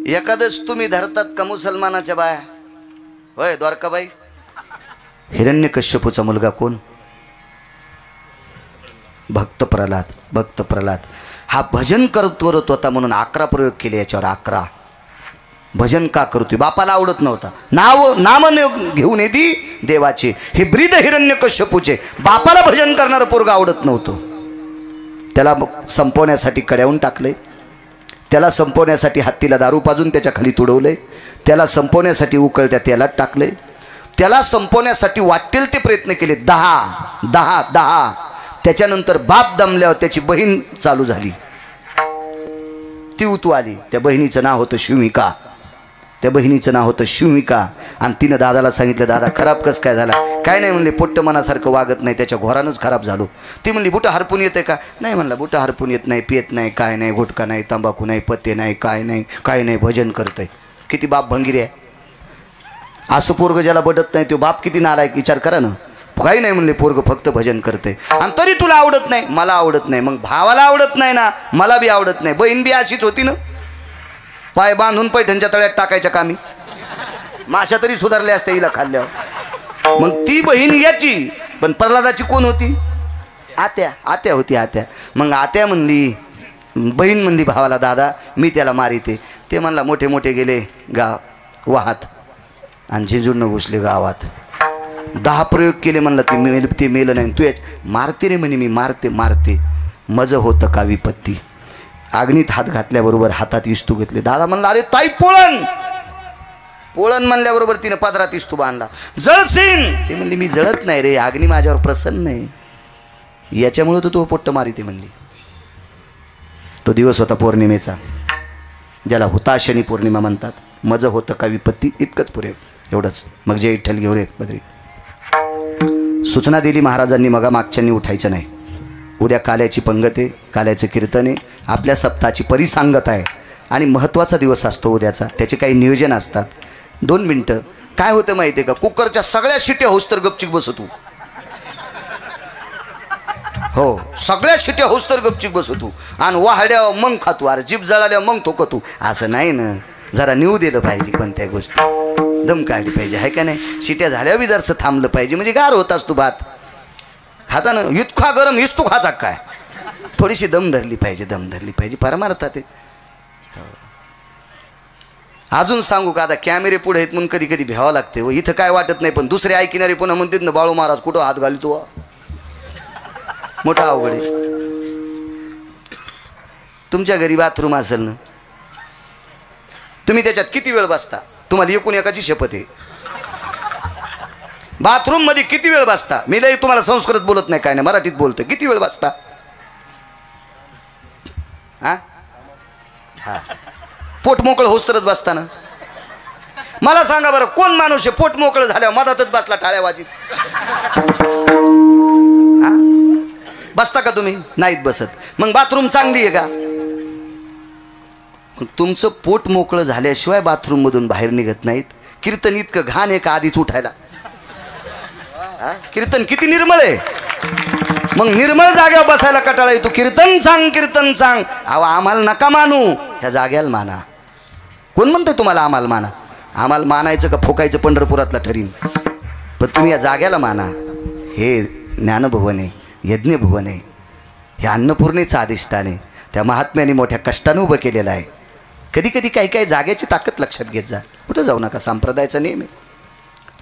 एखादच तुम्ही धरतात का मुसलमानाच्या बाया? होय द्वारकाबाई? हिरण्यकश्यपूचा मुलगा कोण? भक्त प्रल्हाद. भक्त प्रल्हाद हा भजन करत होता म्हणून 11 प्रयोग केले याच्यावर. 11 भजन का करतोय? बापाला आवडत नव्हता. नाम घेऊन येती देवाचे. हे ब्रीद हिरण्यकश्यपूचे बापाला भजन करणारं पोरगा आवडत नव्हतं. त्याला संपवण्यासाठी कड्यावून टाकले. त्याला संपवण्यासाठी हत्तीला दारू पाजून त्याच्या खाली तुडवले. त्याला संपवण्यासाठी उकळत्या तेलात टाकले. त्याला संपवण्यासाठी वाटेल ते प्रयत्न केले. 10. त्याच्यानंतर बाप दमल्यावर त्याची बहीण चालू झाली. ती उतू आली. त्या बहिणीचं नाव होतं शिविका. त्या बहिणीचं नाव होतं शिविका. आणि तिनं दादाला सांगितलं, दादा खराब कस काय झाला? काय नाही म्हणले, पोट्ट मनासारखं वागत नाही, त्याच्या घोरानंच खराब झालो. ती म्हणली बुटं हरपून येते का? नाही म्हणला, बुटं हरपून येत नाही, पियत नाही, काय नाही, गुटखा नाही, तंबाखू नाही, पत्ते नाही, काय नाही, भजन करतंय. किती बाप भंगिरी आहे. असं पोरग ज्याला बडत नाही तो बाप किती नालायक, विचार करा ना. काही नाही म्हणले, पोरग फक्त भजन करते. आणि तरी तुला आवडत नाही? मला आवडत नाही. मग भावाला आवडत नाही ना, मला बी आवडत नाही. बहीण बी अशीच होती ना, पाय बांधून पैठणच्या तळ्यात टाकायच्या कामी. माशा तरी सुधारल्या असत्या हिला खाल्ल्यावर. मग ती बहीण याची. पण प्रल्हादाची कोण होती? आत्या होती. आत्या. मग आत्या म्हणली, बहीण म्हणली भावाला, दादा मी त्याला मारिते. ते म्हणला, मोठे मोठे गेले गाव वाहात आणि झिंजून घुसले गावात. 10 प्रयोग केले. म्हणला ते मेलं नाही. तू याच मारते रे म्हणे. मी मारते. मज होतं का विपत्ती. अग्नीत हात घातल्याबरोबर हातात इस्तू घेतले. दादा म्हणला, अरे ताई पोळण म्हणल्याबरोबर तिनं पदरात इस्तू बांधला. जळसीन. ते म्हणली, मी जळत नाही रे, अग्नी माझ्यावर प्रसन्न आहे, याच्यामुळे तो पोट्ट मारिते म्हणली. तो दिवस होता पौर्णिमेचा, ज्याला हुताशनी पौर्णिमा म्हणतात. मज होतं का विपत्ती, इतकंच पुरे, एवढंच. मग जे विठ्ठल घेऊ रे बद्री. सूचना दिली महाराजांनी, मग मागच्यांनी उठायचं नाही. उद्या काल्याची पंगत आहे, काल्याचं कीर्तन आहे, आपल्या सप्ताहाची परिसांगत आहे आणि महत्त्वाचा दिवस असतो उद्याचा. त्याचे काही नियोजन असतात. 2 मिनटं. काय होतं माहिती आहे का, कुकरच्या सगळ्या शिट्या होस तर गपचिक बसतो. हो, सगळ्या शिट्या होस तर गपचिक बसतो. आणि वाहड्या मग खातो, अरे जीभ जळाल्या मग थोकतो. असं नाही ना, जरा निवू दिलं पाहिजे. कोणत्या गोष्टी दम काढली पाहिजे, आहे का नाही. शिट्या झाल्या बी जरसं थांबलं पाहिजे, म्हणजे गार होत असतो भात खाता ना. इतका गरम हिस्तू खाचा काय, थोडीशी दम धरली पाहिजे. परमार्थात ते. अजून सांगू का, आता कॅमेरे पुढे आहेत म्हणून कधी कधी भ्यावं लागते. व इथं काय वाटत नाही, पण दुसरे ऐकणारे पुन्हा म्हणतात ना, बाळू महाराज कुठं हात घालतो, मोठा अवघड आहे. तुमच्या घरी बाथरूम असेल ना, तुम्ही त्याच्यात किती वेळ बसता? तुम्हाला एकूण एकाची शपथ आहे. बाथरूम मध्ये किती वेळ बसता? मी लई तुम्हाला संस्कृत बोलत नाही, काय नाही, मराठीत बोलतो. किती वेळ बसता? हा, पोट मोकळं होस तरच बसता ना. मला सांगा बरं, कोण माणूस आहे पोट मोकळं झाल्यावर मधातच बसला टाळ्या वाजीत? बसता का तुम्ही? नाहीत बसत. मग बाथरूम चांगली आहे का? मग तुमचं पोट मोकळं झाल्याशिवाय बाथरूम मधून बाहेर निघत नाहीत. कीर्तन इतकं घाण आहे का आधीच उठायला? कीर्तन किती निर्मळ आहे. मग निर्मळ जाग्यावर बसायला कटाळा येतो. कीर्तन सांग. अहो आम्हाला नका मानू, ह्या जाग्याला माना. कोण म्हणतंय तुम्हाला आम्हाला माना? आम्हाला मानायचं का फोकायचं पंढरपुरातला ठरीन, पण तुम्ही या जाग्याला माना. हे ज्ञानभवन आहे, यज्ञभवन आहे, हे अन्नपूर्णेचं अधिष्ठान आहे. त्या महात्म्याने मोठ्या कष्टाने उभं केलेलं आहे. कधी कधी काही जाग्याची ताकद लक्षात घेत जा. कुठं जाऊ नका, संप्रदायाचा नियम आहे.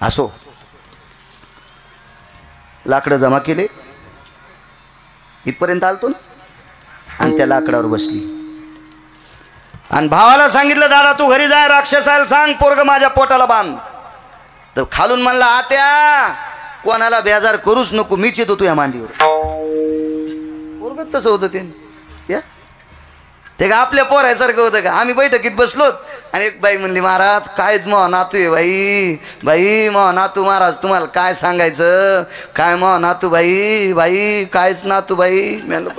असो, लाकडं जमा केले, इथपर्यंत आलतो ना, आणि त्या लाकडावर बसली आणि भावाला सांगितलं, दादा तू घरी जाय, राक्षसाला सांग पोरग माझ्या पोटाला बांध. तर खालून म्हणला, आत्या कोणाला बेजार करूच नको, मीच येतो तुझ्या मांडीवर. पोरग तसं होतं ते का आपल्या पोरायसारखं होतं का? आम्ही बैठकीत बसलोत आणि एक बाई म्हणली, महाराज कायच मग नातू आहे बाई मग नातू महाराज, तुम्हाला काय सांगायचं, काय मग नातू बाई कायच नातू बाई. म्हणलं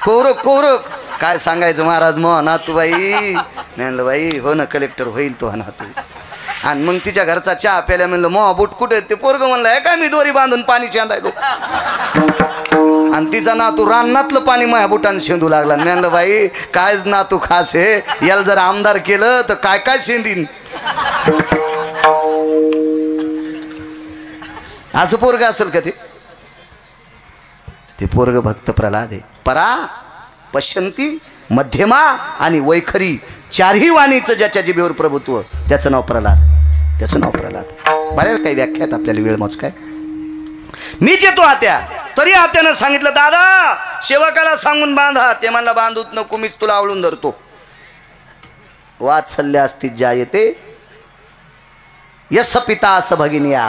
कौरव काय सांगायचं महाराज मग नातू बाई. म्हणलं बाई हो ना, कलेक्टर होईल तो नातू. आणि मग तिच्या घरचा चहा प्यायला म्हणलं, मग बूट कुठे? ते पोरग म्हणलं, काय मी दोरी बांधून पाणी शेंदायलो. आणि तिचा नातू रानातलं पाणी माझ्या बुटाने शेंदू लागला. म्हणलं बाई कायच नातू खास आहे, याला जर आमदार केलं तर काय काय शेंदीन. असं पोरग असेल का ते पोरग भक्त प्रल्हाद आहे. परा पश्यंती मध्यमा आणि वैखरी चारही वाणीचं ज्याच्या जिभेवर प्रभुत्व त्याचं नाव प्रल्हाद. त्याचं नाव प्रल्हाद. बऱ्याच काही व्याख्यात आपल्याला वेळ मोज काय. मीच येतो आत्या, तरी आत्यानं सांगितलं दादा सेवकाला सांगून बांधा. ते म्हणला बांधूत नको, मीच तुला आवळून धरतो. वात्सल्य असती ज्या येते यस पिता असं भगिनिया.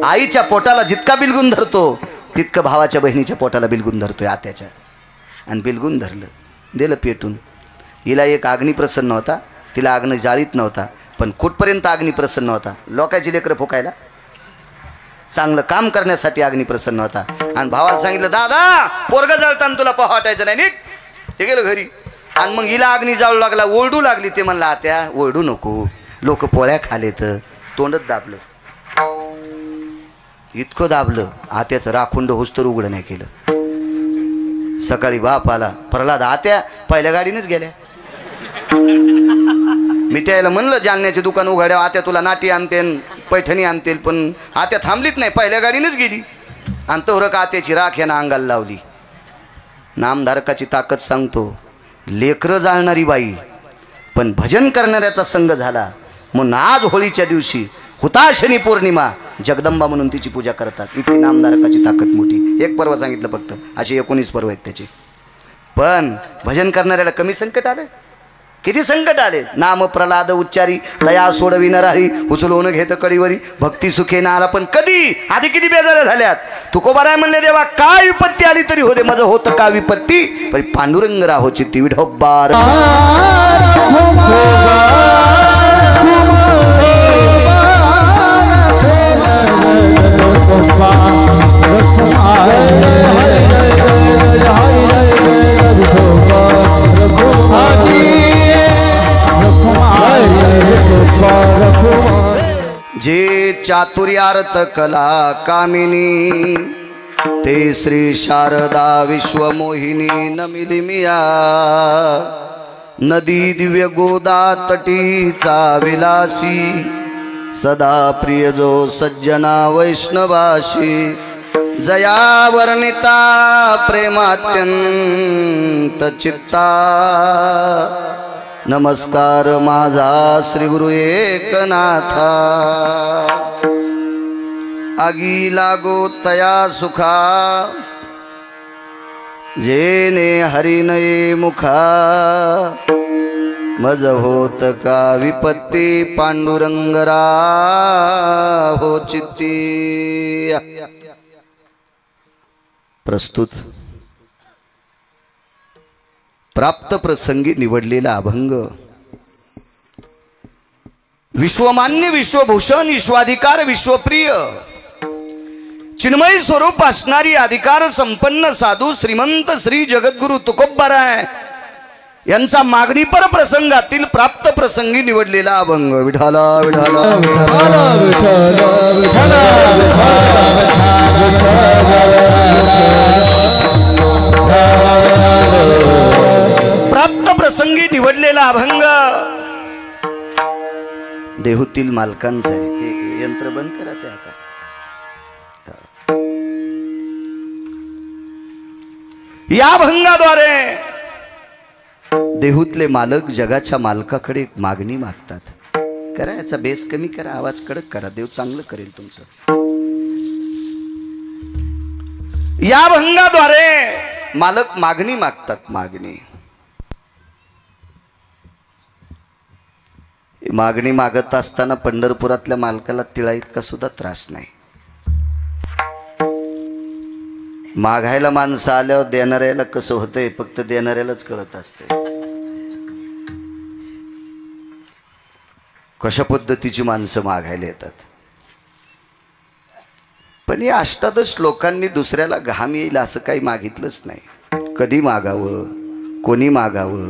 आईच्या पोटाला जितका बिलगून धरतो तितकं भावाच्या बहिणीच्या पोटाला बिलगून धरतोय आत्याच्या. आणि बिलगून धरलं, दिलं पेटून. हिला एक अग्नी प्रसन्न होता, तिला अग्नी जाळीत नव्हता, पण कुठपर्यंत अग्नी प्रसन्न होता. लोकांची लेकरं फुकायला, चांगलं काम करण्यासाठी अग्नी प्रसन्न होता. आणि भावाला सांगितलं दादा पोरग जळताना तुला पाहा वाटायचं नाही, नीट. ते गेलं घरी. आणि मग हिला अग्नी जाळू लागला, ओरडू लागली. ते म्हणला आत्या ओरडू नको, लोक पोळ्या खालेत. तोंडच दाबलं, इतकं दाबलं आत्याचं राखुंड होस्तर उघडं नाही केलं. सकाळी बाप आला, प्रल्हाद आत्या पहिल्या गाडीनेच गेल्या. मी त्याला म्हणलं जालन्याचे दुकान उघड्या, आत्या तुला नाटी आणतेन पैठणी आणतील, पण आत्या थांबलीच नाही, पहिल्या गाडीनेच गेली. आणि तोरक आत्याची राख यानं अंगाला लावली. नामधारकाची ताकद सांगतो, लेकरं जाळणारी बाई पण भजन करणाऱ्याचा संघ झाला. म्हणून आज होळीच्या दिवशी हुताशनी पौर्णिमा जगदंबा म्हणून तिची पूजा करतात. इतकी नामधारकाची ताकद मोठी. एक पर्व सांगितलं फक्त, असे 19 पर्व आहेत त्याचे. पण भजन करणाऱ्याला कमी संकट आले, किती संकट आले. नाम प्रल्हाद उच्चारी दया सोडविन राही, उचलून घेत कळीवरी भक्ती सुखे ना आला. पण कधी आधी किती बेजाऱ्या झाल्यात. तुकोबाराय म्हणले देवा काय विपत्ती आली तरी होते, माझं होतं का विपत्ती, पण पांडुरंग राहो चित्ती विठोबार. जे चातुर्यार्थ कला कामिनी, ते श्री शारदा विश्वमोहिनी नमिली मिया. नदी दिव्य गोदा तटीचा विलासी, सदा प्रिय जो सज्जना वैष्णवाशी. जया वर्णिता प्रेमात्यंत चित्ता, नमस्कार माझा श्री गुरु एकनाथा. आगी लागो तया सुखा, जेने हरिनये मुखा. मज होत का विपत्ती, पांडुरंग राहो चित्ती. प्रस्तुत प्राप्त प्रसंगी निवडलेला अभंग. विश्वमान्य विश्वभूषण विश्वाधिकार विश्वप्रिय चिन्मय स्वरूप असणारी अधिकार संपन्न साधू श्रीमंत श्री जगद्गुरु तुकोबाराय यांचा मागणी पर प्रसंगातील प्राप्त प्रसंगी निवडलेला अभंग. विठाला विठाला प्राप्त प्रसंगी निवडलेला अभंग देहूतील मालकांचा आहे. हे यंत्र बंद करा ते आता. या अभंगाद्वारे देहूतले मालक जगाच्या मालकाकडे मागणी मागतात. करा याचा बेस कमी करा, आवाज कडक करा, देव चांगलं करेल तुमचं. या अभंगाद्वारे मालक मागणी मागतात. मागणी मागत असताना पंढरपुरातल्या मालकाला तिळा इतका सुद्धा त्रास नाही. मागायला माणसं आल्यावर देणाऱ्याला कसं होतंय फक्त देणाऱ्यालाच कळत असते. कशा पद्धतीची माणसं मागायला येतात. पण या 18 लोकांनी दुसऱ्याला घाम येईल असं काही मागितलंच नाही. कधी मागावं, कोणी मागावं,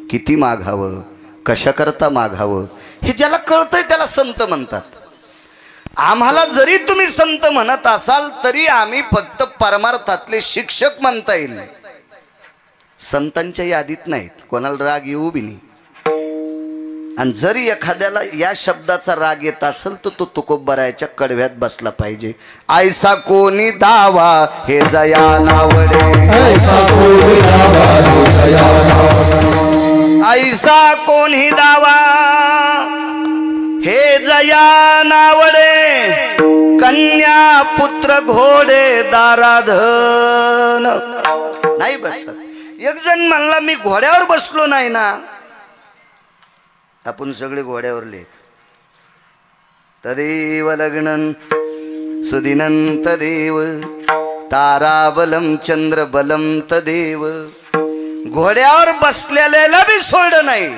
किती मागावं, कशाकरता मागावं हे ज्याला कळतंय त्याला संत म्हणतात. आम्हाला जरी तुम्ही संत म्हणत असाल तरी आम्ही फक्त परमार्थातले शिक्षक म्हणता येईल, संतांच्या यादीत नाहीत. कोणाला राग येऊ बी नाही. आणि जरी एखाद्याला या शब्दाचा राग येत असेल तर तो तुकोबरायाच्या कडव्यात बसला पाहिजे. ऐसा कोणी दावा हे जया नावडे, ऐसा कोणी दावा हे जया नावडे, कन्या पुत्र घोडे दाराधन. नाही बसत. एक जण म्हणला मी घोड्यावर बसलो नाही ना. आपण सगळे घोड्यावरले. तदेव लग्नन सुदिनं तदेव ताराबलम चंद्रबलम तदेव. घोड्यावर बसलेल्याला बी सोडलं नाही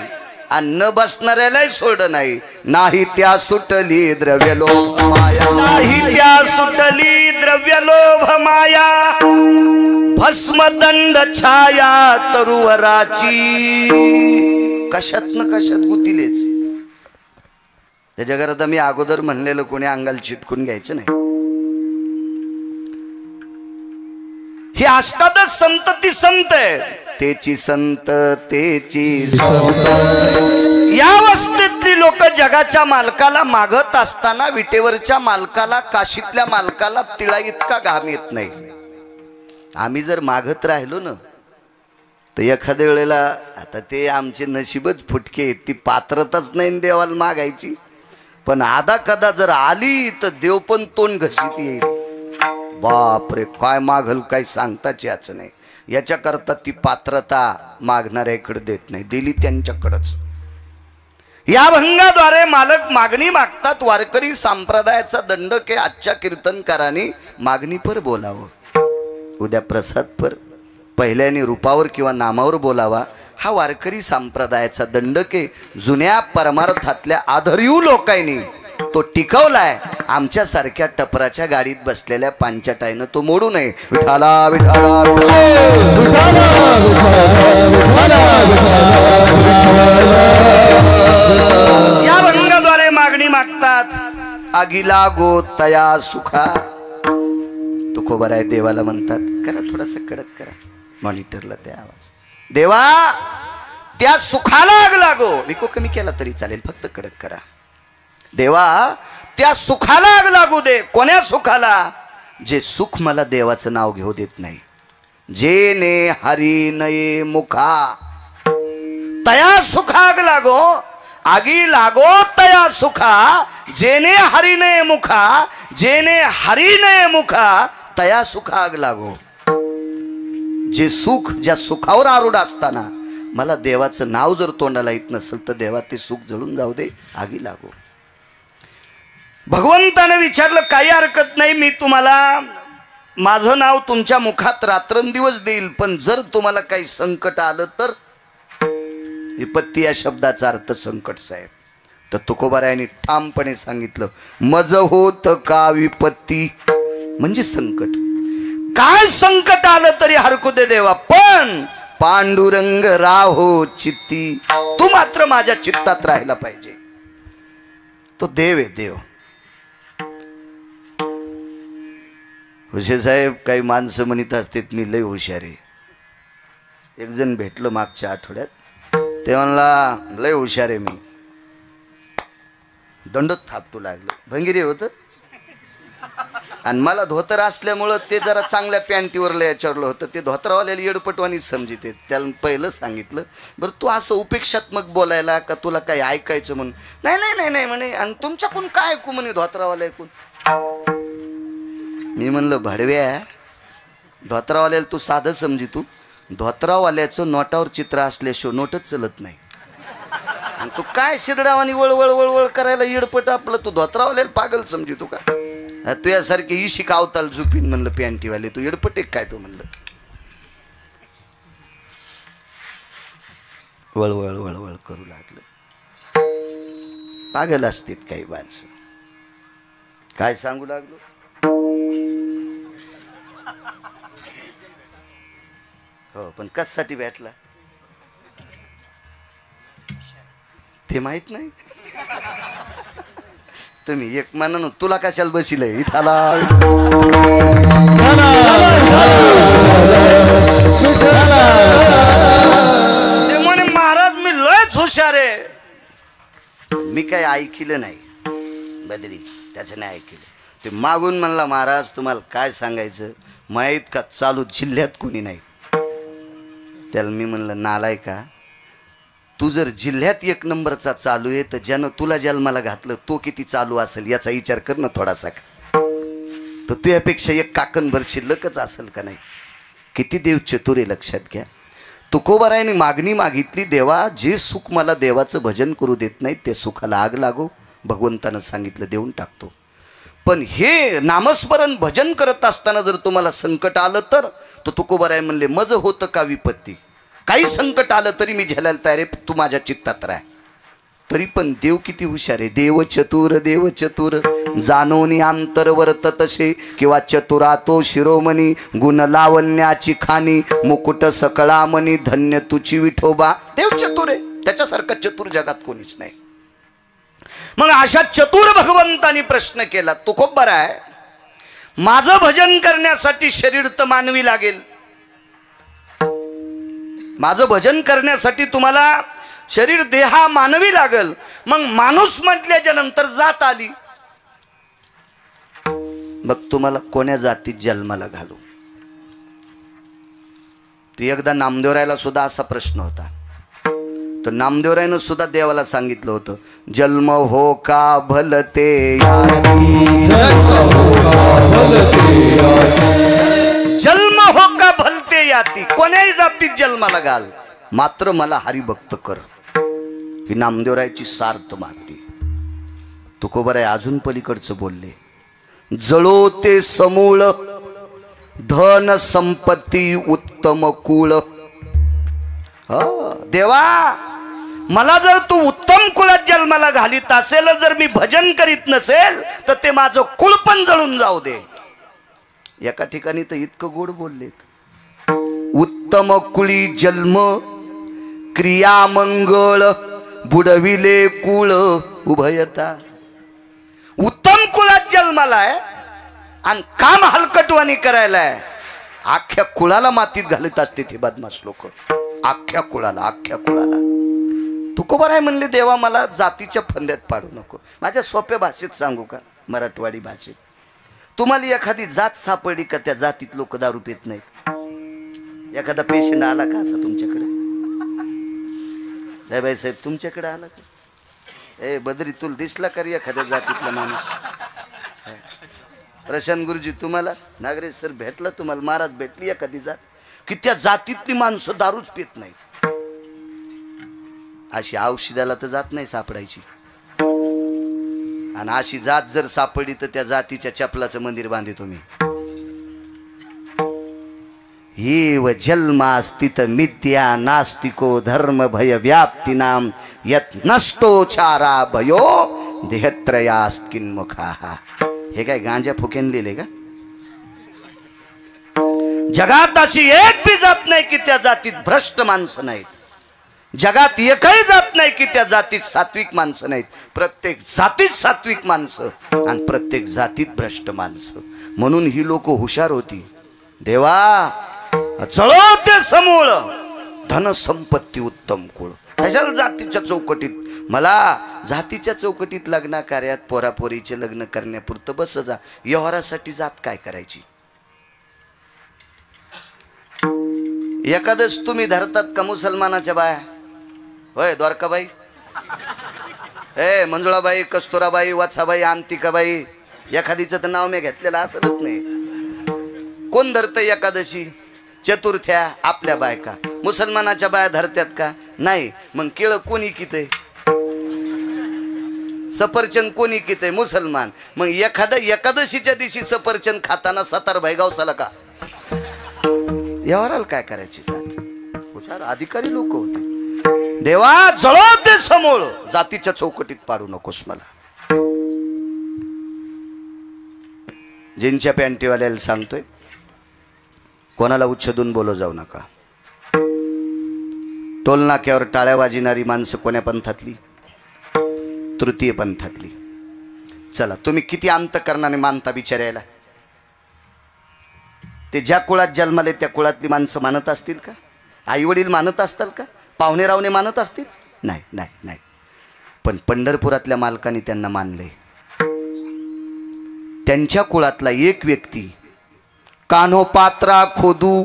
आणि न बसणाऱ्यालाही सोडलं नाही. नाही त्या सुटली द्रव्यलोभ माया, नाही त्या सुटली द्रव्यलोभ माया, भस्मदंड छाया तरुवराची. कशात न कशात गुतीलेच. त्याच्या घरात मी अगोदर म्हणलेलं कोणी अंगाला चिटकून घ्यायचं नाही. हे असतातच संत ती संत आहे. तेची संत तेची संत. या वस्तीतली लोक जगाच्या मालकाला मागत असताना विटेवरच्या मालकाला, काशीतल्या मालकाला तिळा इतका घाम येत नाही. आम्ही जर मागत राहिलो ना तर एखाद्या वेळेला, आता ते आमचे नशीबच फुटके, ती पात्रताच नाही देवाला मागायची. पण आधा कदा जर आली तर देव पण तोंड घशीत येईल. बापरे काय मागल काय सांगताच याच नाही. याच्याकरता ती पात्रता मागणाऱ्याकडे देत नाही, दिली त्यांच्याकडंच. या भंगाद्वारे मालक मागणी मागतात. वारकरी संप्रदायाचा दंडक आहे. आजच्या कीर्तनकारांनी मागणी पर बोलावं, उद्या प्रसाद पर, पहिल्याने रूपावर किंवा नामावर बोलावा. हा वारकरी संप्रदायाचा दंडक आहे. जुन्या परमार्थातल्या आदरयू लोकांनी तो टिकवलाय. आमच्यासारख्या टपराच्या गाडीत बसलेल्या पांचटाईनं तो मोडू नये. विठाला विठाला या भंगाद्वारे मागणी मागतात. आगीला गो तया सुखा. तुकोबराय देवाला म्हणतात, करा थोडासा कडक करा, मॉनिटरला त्या आवाज. देवा त्या सुखाला आग लागो. विको कमी केला तरी चालेल, फक्त कडक करा. देवा त्या सुखाला आग लागू दे. कोण्या सुखाला? जे सुख मला देवाचं नाव घेऊ देत नाही. जेने हरी नये मुखा तया सुखाग लागो. आगी लागो तया सुखा. जेने हरी नये मुखा, जेने हरी नये मुखा तया सुखाग लागो. जे सुख, ज्या सुखावर आरूढ असताना मला देवाचं नाव जर तोंडाला येत नसेल तर देवा ते सुख जळून जाऊ दे, आगी लागो. भगवंतानं विचारलं काही हरकत नाही, मी तुम्हाला माझं नाव तुमच्या मुखात रात्रंदिवस देईल, पण जर तुम्हाला काही संकट आलं तर. विपत्ती या शब्दाचा अर्थ संकट साहेब. तर तुकोबारायांनी ठामपणे सांगितलं, मज होत का विपत्ती म्हणजे संकट. काय संकट आलं तरी हरकू दे देवा, पण पांडुरंग राहो चित्ती. तू मात्र माझ्या चित्तात राहायला पाहिजे. तो देव आहे देव. हुशे साहेब काही माणसं म्हणत असतात मी लय हुशार आहे. एक जण भेटलं मागच्या आठवड्यात, ते म्हणला लय हुशार आहे मी. दंडच थापटू लागलं. भंगिरी होतं आणि मला धोतर असल्यामुळं ते जरा चांगल्या पॅन्टीवर याच्यावरलं होतं. ते धोतरावाल्याला येडपटवानीच समजिते. त्याला पहिलं सांगितलं, बरं तू असं उपेक्षात्मक बोलायला का, तुला काही ऐकायचं म्हणून. नाही नाही नाही नाही म्हणे, आणि तुमच्याकडून काय ऐकू म्हणे धोतरावाल्या ऐकून. मी म्हणलं भाडव्या, धोतरावाल्याला तू साधं समजी. तू धोतरावाल्याचं नोटावर चित्र असल्याशिवाय नोटच चलत नाही. आणि तू काय शिदडावानी वळवळ वळवळ करायला येडपट आपलं. तू धोतरावाल्याला पागल समजी तू का. तू यासारखे इशी कावताल झुपीन म्हणलं पॅन्टीवाले. तू येडपट एक काय तू म्हणलं. वळवळ वळवळ करू लागलं. पागल असतील काही माणसं. काय सांगू लागलो. हो पण कशासाठी भेटला ते माहित नाही. तुम्ही एक म्हणून तुला कशाला बसिलय इथाला ते म्हणे महाराज मी लयच हुशार आहे. मी काय ऐकलं नाही बदरी, त्याचं नाही ऐकलं. ते मागून म्हणला महाराज तुम्हाला काय सांगायचं माहीत का, चालू जिल्ह्यात कोणी नाही. त्याला मी म्हणलं नालाय का, तू जर जिल्ह्यात एक नंबरचा चालू आहे तर ज्यानं तुला जन्माला घातलं तो किती चालू असेल याचा विचार कर ना थोडासा. तर तुझ्यापेक्षा एक काकणभर शिल्लकच असेल का नाही. किती देव चतुर आहे लक्षात घ्या. तुकोबारायाने मागणी मागितली, देवा जे सुख मला देवाचं भजन करू देत नाही ते सुखाला आग लागो. भगवंतानं सांगितलं देऊन टाकतो. पण हे नामस्मरण भजन करत असताना जर तुम्हाला संकट आलं तर तुकोबाराय म्हणले मज होतं का विपत्ती, काही संकट आलं तरी मी झेलायला तयार आहे, तू माझ्या चित्तात राह. तरी पण देव किती हुशार आहे. देव चतुर जाणोनी अंतर वर्त तसे किंवा चतुरा तो शिरोमणी गुण लावण्याची खाणी मुकुट सकळामणी धन्य तुची विठोबा. देव चतुर आहे, त्याच्यासारखा चतुर जगात कोणीच नाही. मग अशा चतुर भगवंतानी प्रश्न केला, तुकोबाराय माझं भजन करण्यासाठी शरीर तर मानवी लागेल, माझं भजन करण्यासाठी तुम्हाला शरीर देहा मानवी लागल. मग माणूस म्हटल्याच्या नंतर जात आली, मग तुम्हाला कोण्या जातीत जन्माला घालू. ती एकदा नामदेवरायला सुद्धा असा प्रश्न होता. तर नामदेवरायनं सुद्धा देवाला सांगितलं होतं जन्म हो का भलते जन्म हो का भलते याती, कोण्याही जातीत जन्माला घाल मात्र मला हरिभक्त कर. ही नामदेवरायाची सार्थ मागणी. तुकोबाराय अजून पलीकडचं बोलले, जळो ते समूळ धन संपत्ती उत्तम कुळ. देवा मला जर तू उत्तम कुळात जन्माला घालीत असेल, जर मी भजन करीत नसेल तर ते माझं कुळ पण जळून जाऊ दे. एका ठिकाणी तर इतकं गोड बोललेत, उत्तम कुळी जन्म क्रिया मंगळ बुडविले कुळ उभयता. उत्तम कुळात जन्माला आहे आणि काम हलकटवाणी करायला आहे, अख्ख्या कुळाला मातीत घालत असते ते बदमाश लोक. अख्ख्या कुळाला. तुकोबाराय म्हणले देवा मला जातीच्या फंद्यात पाडू नको. माझ्या सोप्या भाषेत सांगू का, मराठवाडी भाषेत. तुम्हाला एखादी जात सापडली का त्या जातीत लोक दारू पित नाहीत. एखादा पेशंट आला का असा तुमच्याकडे, बाई साहेब तुमच्याकडे आला का, ए बद्री तुला दिसला का रे एखाद्या जातीतला माणूस. प्रशांत गुरुजी तुम्हाला, नागरेश सर भेटला तुम्हाला, महाराज भेटली एखादी जात की त्या जातीतली माणसं दारूच पित नाही. अशी औषधाला तर जात नाही सापडायची. आणि अशी जात जर सापडली तर त्या जातीच्या चपलाचं मंदिर बांधे तुम्ही. हे व जन्मास्तित मिथ्या नास्तिको धर्म भय व्याप्ती नाम यत नष्टोचारा भयो देहत्रयास्त किन्मुखा. हे काय गांजा फुकेन लिहिले का. जगात अशी एक बी जात नाही की त्या जातीत भ्रष्ट माणसं नाहीत. जगात एकही जात नाही की त्या जातीत सात्विक माणसं नाहीत. प्रत्येक जातीत सात्विक माणसं आणि प्रत्येक जातीत भ्रष्ट माणसं. म्हणून ही लोक हुशार होती. देवा जळो ते समूळ धन संपत्ती उत्तम कुळ. कशाला जातीच्या चौकटीत, मला जातीच्या चौकटीत लग्न कार्यात पोरापोरीचे लग्न करण्यापुरतं बस जा. व्यवहारासाठी जात काय करायची. एखादच तुम्ही धरतात का मुसलमानाच्या बाया, होय द्वारकाबाई, मंजुळाबाई, कस्तुराबाई, वात्साबाई, अंतिकाबाई, एखादीचं तर नाव मी घेतलेलं असलच नाही. कोण धरतं एकादशी, चतुर्थ्या आपल्या बायका. मुसलमानाच्या बाया धरत्यात का, नाही. मग केळं कोणी किते, सफरचंद कोणी किते, मुसलमान. मग एकादशीच्या दिवशी सफरचंद खाताना सतारभाई गावसाला का. यावराला काय करायची जात. हुशार अधिकारी लोक होते. देवा जळो ते समूळ, जातीच्या चौकटीत पाडू नकोस मला. जीनच्या पॅन्टीवाल्याला सांगतोय, कोणाला उच्छेदून बोलो जाऊ नका. टोलनाक्यावर टाळ्या वाजणारी माणसं कोण्या पंथातली, तृतीय पंथातली. चला, तुम्ही किती अंतकरणाने मानता बिचारायला? ते ज्या कुळात जन्माले त्या कुळातली माणसं मानत असतील का? आई वडील मानत असतील का? पाहुणे रावणे मानत असतील? नाही नाही नाही. पण पंढरपुरातल्या मालकांनी त्यांना मानले. त्यांच्या कुळातला एक व्यक्ती कान्होपात्रा खोदू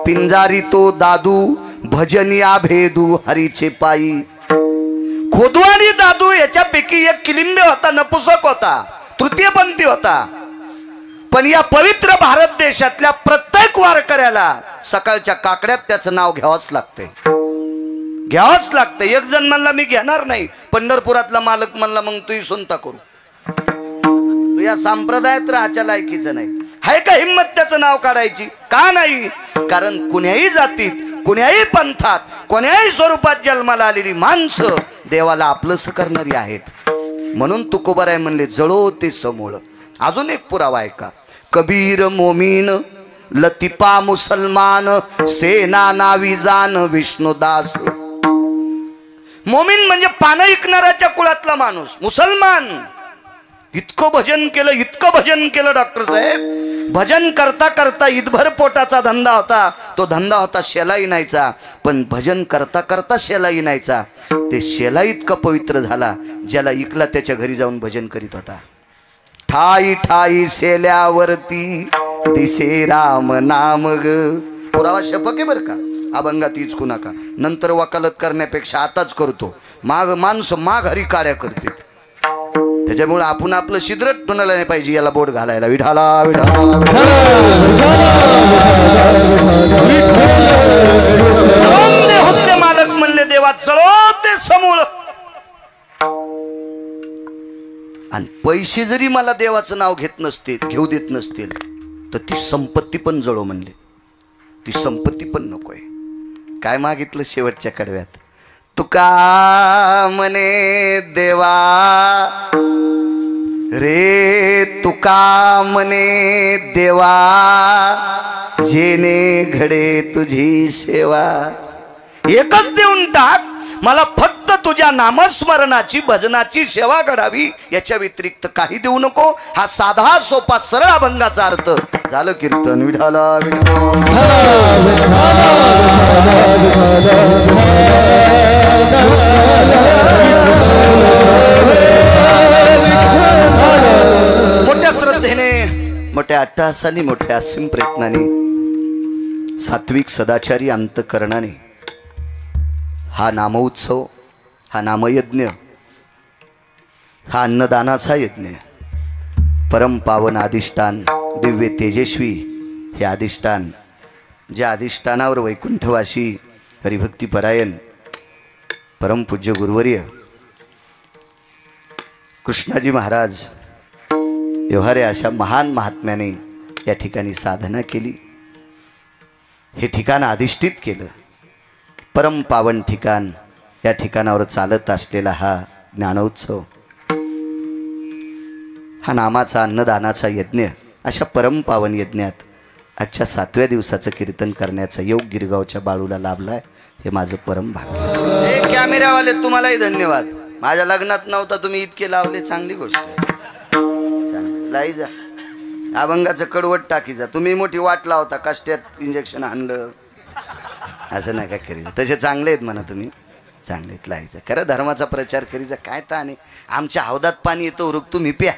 पिंजारी तो दादू भजनिया भेदू हरीचे पायी. खोदू आणि दादू याच्यापैकी एक किलिंबे होता, नपुसक होता, तृतीयपंथी होता. पण या पवित्र भारत देशातल्या प्रत्येक वारकऱ्याला सकाळच्या काकड्यात त्याचं नाव घ्यावंच लागतंय, घ्यावंच लागतं. एक जण म्हणला मी घेणार नाही, पंढरपुरातला मालक म्हणला मग तू सुनता करू, तू या संप्रदायात राहायच्या लायकीचं नाही. आहे का हिम्मत त्याचं नाव काढायची? का नाही? कारण कुण्याही जातीत, कुण्याही पंथात, कोण्याही स्वरूपात जन्माला आलेली माणसं देवाला आपलंसं करणारी आहेत. म्हणून तुकोबाराय म्हणले जळो ते समूळ. अजून एक पुरावा आहे का? कबीर मोमीन लतिफा मुसलमान सेना नावी जान विष्णुदास. मोमीन म्हणजे पानं ऐकणाऱ्याच्या कुळातला माणूस. मुसलमान इतकं भजन केलं, इतकं भजन केलं डॉक्टर साहेब. भजन करता करता ईदभर पोटाचा धंदा होता, तो धंदा होता शेलाई नाहीचा. पण भजन करता करता शेलाई नाहीचा, ते शेला इतका पवित्र झाला ज्याला इकला त्याच्या घरी जाऊन भजन करीत होता. ठाई ठाई शेल्यावरती दिसे राम नाम ग. पुरावा शपक आहे बरं का, अभंगात इचकू नका. नंतर वकालत करण्यापेक्षा आताच करतो. माणसं माघारी कार्य करते, त्याच्यामुळे आपण आपलं शिद्रट टुनाला नाही पाहिजे याला बोट घालायला. विठाला विठाला होते मालक म्हणले देवा चळो ते समूळ. आणि पैसे जरी मला देवाचं नाव घेत नसतील, घेऊ देत नसतील, तर ती संपत्ती पण जळो म्हणले. ती संपत्ती पण नकोय. काय मागितलं शेवटच्या कडव्यात? तुका म्हणे देवा रे, तुका म्हणे देवा जेने घडे तुझी सेवा. एकच देऊन टाक मला, फक्त तुझ्या नामस्मरणाची भजनाची सेवा घडावी, याच्या व्यतिरिक्त काही देऊ नको. हा साधा सोपा सरळ अभंगाचा अर्थ. झालं कीर्तन. विठाला मोठ्या श्रद्धेने, मोठ्या अट्टहासाने, मोठ्या असीम प्रयत्नाने, सात्विक सदाचारी अंतकरणाने हा नामोत्सव, हा नामयज्ञ, हा अन्नदानाचा यज्ञ, परम पावन अधिष्ठान, दिव्य तेजस्वी हे अधिष्ठान, ज्या अधिष्ठानावर वैकुंठवासी हरिभक्तीपरायण परमपूज्य गुरुवर्य कृष्णाजी महाराज व्यवहारे अशा महान महात्म्याने या ठिकाणी साधना केली. हे ठिकाण अधिष्ठित केलं. परम पावन ठिकाण, या ठिकाणावर चालत असलेला हा ज्ञानोत्सव, हा नामाचा अन्नदानाचा यज्ञ, अशा परम पावन यज्ञात आजच्या 7व्या दिवसाचं कीर्तन करण्याचा योग गिरगावच्या बाळूला लाभलाय. हे माझं परम भाग्य. हे कॅमेरावाले तुम्हालाही धन्यवाद. माझ्या लग्नात नव्हता, तुम्ही इतके लावले, चांगली गोष्ट आहे. लाई जा अभंगाचं कडवट टाकी जा. तुम्ही मोठी वाट लावता, कष्ट्यात इंजेक्शन आणलं, असं नाही काय करीचं. तसे चांगले आहेत म्हणा तुम्ही, चांगले आहेत. लायचं खरं धर्माचा प्रचार करीचा. काय ताने आमच्या हौदात पाणी येतं उरुक, तुम्ही प्या.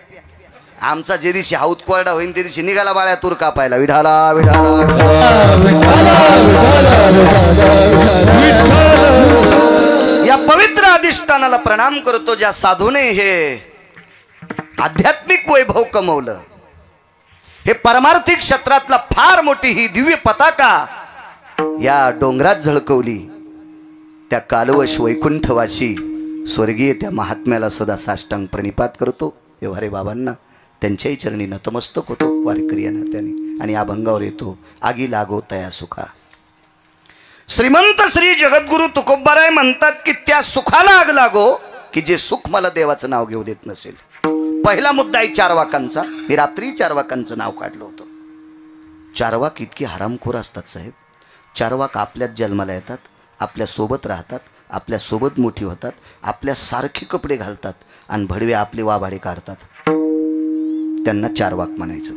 आमचा जे दिवशी हौद कोरडा होईन ते दिवशी निघाला बाळ्या तूर कापायला. विठाला विठाला या पवित्र अधिष्ठानाला प्रणाम करतो, ज्या साधूने हे आध्यात्मिक वैभव कमवलं. हे परमार्थिक क्षेत्रातला फार मोठी ही दिव्य पताका या डोंगरात झळकवली. त्या कालवश वैकुंठवासी स्वर्गीय त्या महात्म्याला सुद्धा साष्टांग प्रणिपात करतो. व्यवहारे बाबांना त्यांच्याही चरणी नतमस्तक होतो वारकरी या नात्याने. आणि अभंगावर येतो आगी लागो तया सुखा. श्रीमंत श्री जगद्गुरु तुकोबाराय म्हणतात की त्या सुखाला आग लागो की जे सुख मला देवाचं नाव घेऊ देत नसेल. पहिला मुद्दा आहे चारवाकांचा. मी रात्री चारवाकांचं नाव काढलं होतं. चारवाक इतकी हरामखोर असतात साहेब. चारवाक आपल्याच जन्माला येतात, आपल्या सोबत राहतात, आपल्या सोबत मोठी होतात, आपल्या सारखे कपडे घालतात आणि भडवे आपले वाभाडे काढतात. त्यांना चारवाक म्हणायचं.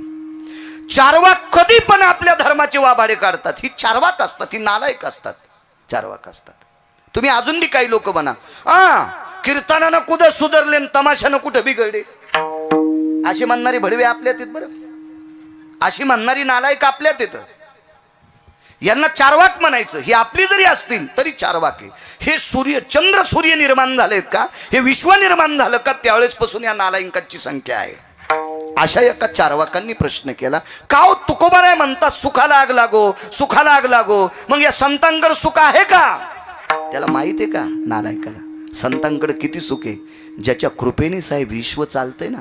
चारवाक कधी पण आपल्या धर्माचे वाबाडे काढतात. ही चारवाक असतात, ही नालायक असतात, चारवाक असतात. तुम्ही अजून बी काही लोक म्हणा कीर्तनानं कुठं सुधारले आणि तमाशानं कुठं बिघडले अशी म्हणणारी भडवे आपल्यात येत. बरं, अशी म्हणणारी नालायक आपल्यात येतं. यांना चारवाक म्हणायचं. ही आपली जरी असतील तरी चारवाक आहे. हे चंद्र सूर्य निर्माण झालेत का, हे विश्व निर्माण झालं का, त्यावेळेस पासून या नालायकांची संख्या आहे. अशा एका चारवाकांनी प्रश्न केला, का हो तुकोबाराय म्हणतात सुखाला आग लागो, सुखाला आग लागो, मग या संतांकडे सुख आहे का? त्याला माहित आहे का नालायकाला संतांकडे किती सुख आहे? ज्याच्या कृपेने साहेब विश्व चालतंय ना.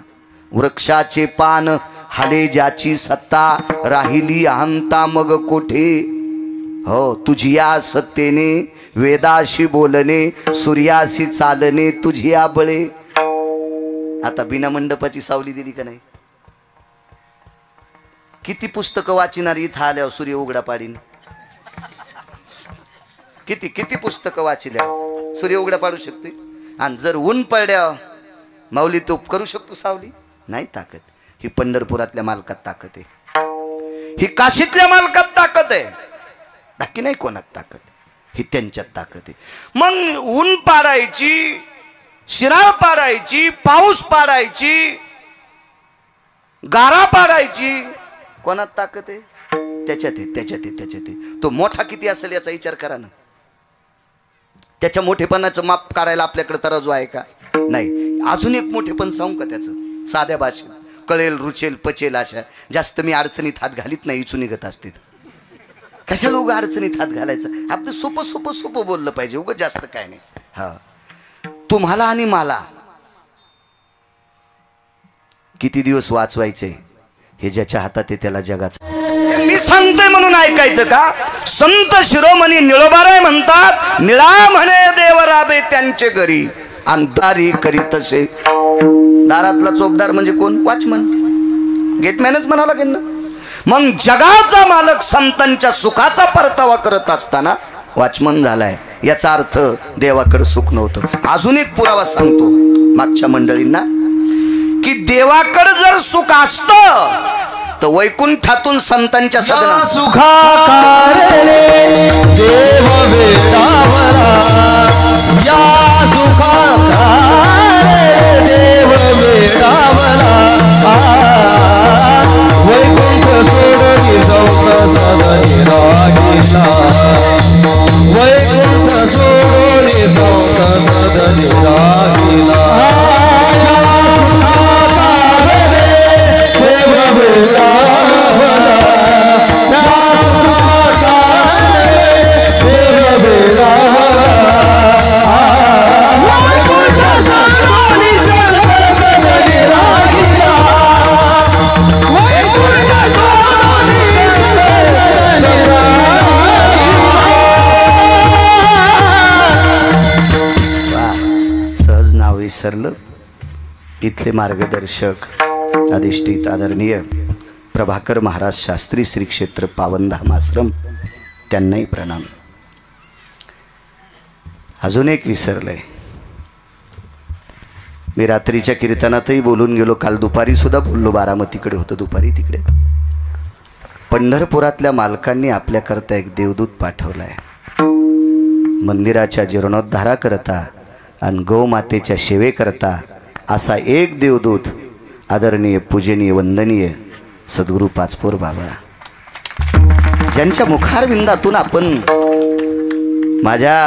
वृक्षाचे पान हाले ज्याची सत्ता, राहिली अहंता मग कोठे. हो, तुझिया सत्तेने वेदाशी बोलणे, सूर्याशी चालणे, तुझिया बळे. आता बिना मंडपाची सावली दिली का नाही? किती पुस्तकं वाचणारी इथं आल्यावर सूर्य उघडा पाडीन. किती किती पुस्तकं वाचल्या सूर्य उघडा पाडू शकते. आणि जर ऊन पडल्या माऊली तो करू शकतो सावली? नाही ताकद. ही पंढरपुरातल्या मालकात ताकद आहे, ही काशीतल्या मालकात ताकद आहे, बाकी नाही कोणात ताकद. ही त्यांच्यात ताकद आहे. मग ऊन पाडायची, शिराळ पाडायची, पाऊस पाडायची, गारा पाडायची, कोणात ताकद आहे? त्याच्यात आहे, त्याच्यात आहे, त्याच्यात आहे. तो मोठा किती असेल याचा विचार करा ना. त्याच्या मोठेपणाचं माप काढायला आपल्याकडे तराजू आहे का? नाही. अजून एक मोठेपण सांगू का त्याचं? साध्या भाषेत कळेल, रुचेल, पचेल अशा. जास्त मी अडचणीत हात घालीत नाही, इचू निघत असते. कशाला उगा अडचणीत हात घालायचं? आपलं सोपं सोपं सोपं बोललं पाहिजे, उगा जास्त काय नाही. हा, तुम्हाला आणि मला किती दिवस वाचवायचे हे ज्याच्या हातात आहे त्याला जगाचं. मी सांगतोय म्हणून ऐकायचं का? संत शिरोमणी निळोबाराय म्हणतात, निळा म्हणे देव राबे त्यांचे घरी, आणि दारी करीत असे. दारातला चोपदार म्हणजे कोण? वॉचमन, गेटमॅनच म्हणावं लागेल ना. मग जगाचा मालक संतांच्या सुखाचा परतावा करत असताना वॉचमन झालाय, याचा अर्थ देवाकडे सुख नव्हतं. अजून एक पुरावा सांगतो मागच्या मंडळींना, की देवाकडे जर सुख असतं तर वैकुंठातून संतांच्या सदनात सुखाकारे देव वेडावला, या सुखाकारे देव वेडावला, वैकुंठ सोडून संत सदनी राहिला, वैकुंठ सोडून संत सदनी राहिला. सहज नाव विसरलं. इथले मार्गदर्शक अधिष्ठित आदरणीय प्रभाकर महाराज शास्त्री श्री क्षेत्र पावनधाम आश्रम, त्यांनाही प्रणाम. अजून एक विसरलंय. मी रात्रीच्या कीर्तनातही बोलून गेलो, काल दुपारी सुद्धा बोललो, बारामतीकडे होतो दुपारी. तिकडे पंढरपुरातल्या मालकांनी आपल्याकरता एक देवदूत पाठवलाय. मंदिराच्या जीर्णोद्धारा करता आणि गौमातेच्या सेवेकरता असा एक देवदूत, आदरणीय पूजनीय वंदनीय सद्गुरू पाचपोर बाबा, ज्यांच्या मुखारविंदातून आपण माझ्या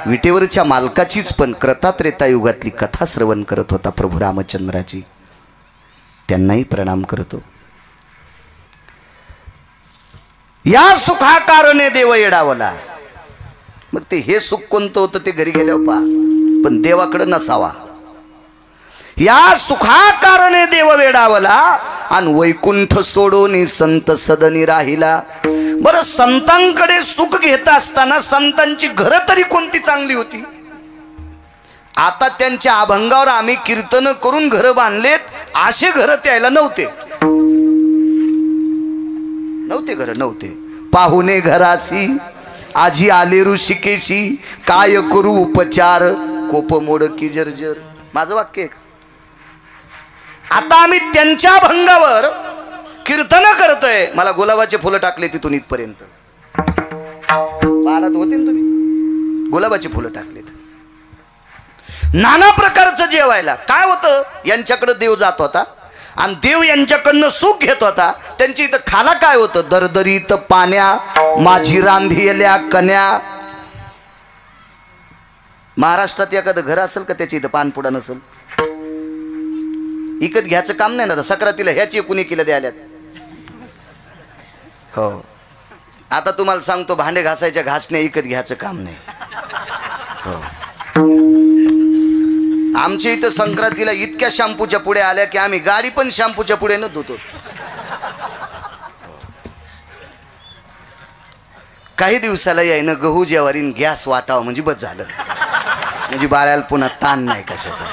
विटेवरच्या मालकाचीच पण कृतात्रेता युगातली कथा श्रवण करत होता प्रभू रामचंद्राची, त्यांनाही प्रणाम करतो. या सुखाकारणे देव येडावला. मग ते हे सुख कोणतं होतं ते घरी गेल्यावर पहा, पण देवाकडे नसावा. या सुखाकारणे देव वेडावला आणि वैकुंठ सोडून संत सदनी राहिला. बरं, संतांकडे सुख घेत असताना संतांची घरं तरी कोणती चांगली होती? आता त्यांच्या अभंगावर आम्ही कीर्तन करून घरं बांधलेत, असे घरं त्याला नव्हते. नव्हते घरं, नव्हते. पाहुणे घरासी आजी आले ऋषिकेशी, काय करू उपचार कोप मोड की जर्जर. माझं वाक्य आहे. आता आम्ही त्यांच्या भंगावर कीर्तन करतोय. मला गुलाबाचे फुलं टाकले तिथून इथपर्यंत. पाहत होते ना तुम्ही, गुलाबाची फुलं टाकलेत. नाना प्रकारचं जेवायला. काय होतं, यांच्याकडे देव जात होता आणि देव यांच्याकडनं सुख घेत होता. त्यांची इथं खाला काय होतं, दरदरीत पाण्या माझी रांधियल्या कन्या. महाराष्ट्रात एखादं घर असेल का त्याची इथं पानपुडा नसेल? इकत घ्यायचं काम नाही ना. सक्रातीला ह्याची कुणी केलं द्याल्यात. हो, आता तुम्हाला सांगतो, भांडे घासायच्या घासणे इकत घ्यायचं काम नाही. हो, आमच्या इथं संक्रांतीला इतक्या शॅम्पूच्या पुढे आल्या की आम्ही गाडी पण शॅम्पूच्या पुढे न धुतो. काही दिवसाला यायनं गहू ज्वारीन गॅस वाटावं म्हणजे बस झालं, म्हणजे बाळाला पुन्हा ताण नाही कशाचा.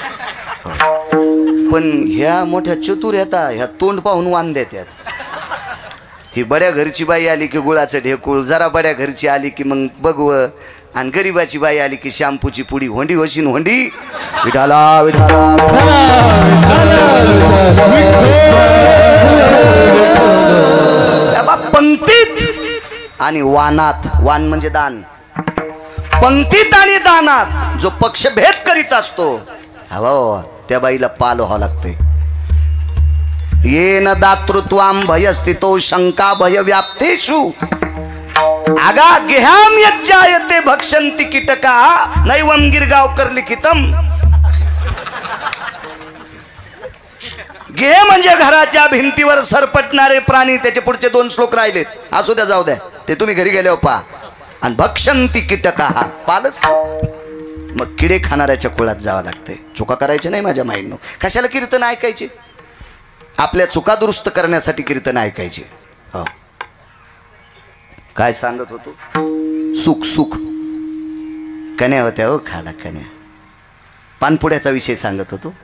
पण ह्या मोठ्या चतुर येतात, ह्या तोंड पाहून वान देतात. ही बड्या घरची बाई आली की गुळाचं ढेकूळ, जरा बड्या घरची आली की मग बघवं, आणि गरीबाची बाई आली की शॅम्पूची पुडी. होंडी होशीन होंडी, विठाला विठाला. पंक्तीत आणि वानात, वान म्हणजे दान, पंक्तीत आणि दानात जो पक्षभेद करीत असतो, हवा त्या बाईला पाल व्हावं लागते. येन दातृत्वाम भयस्थितो शंका भय व्याप्तेषु आगा गेहाम यज्जायते भक्षंती कीटका नैवम गिरगावकर लिखितम. गेह म्हणजे घराच्या भिंतीवर सरपटणारे प्राणी. त्याचे पुढचे 2 श्लोक राहिलेत, असू द्या, जाऊ द्या, ते तुम्ही घरी गेल्यावर पहा. आणि भक्षंती कीटका, हा पालच. मग किडे खाणाऱ्याच्या कुळात जावं लागते. चुका करायच्या नाही माझ्या माईंनो. कशाला कीर्तन ऐकायचे? आपल्या चुका दुरुस्त करण्यासाठी कीर्तन ऐकायचे. हो, काय सांगत होतो, सुख सुख कन्या होत्या हो, खाला कन्या. पानपुड्याचा विषय सांगत होतो.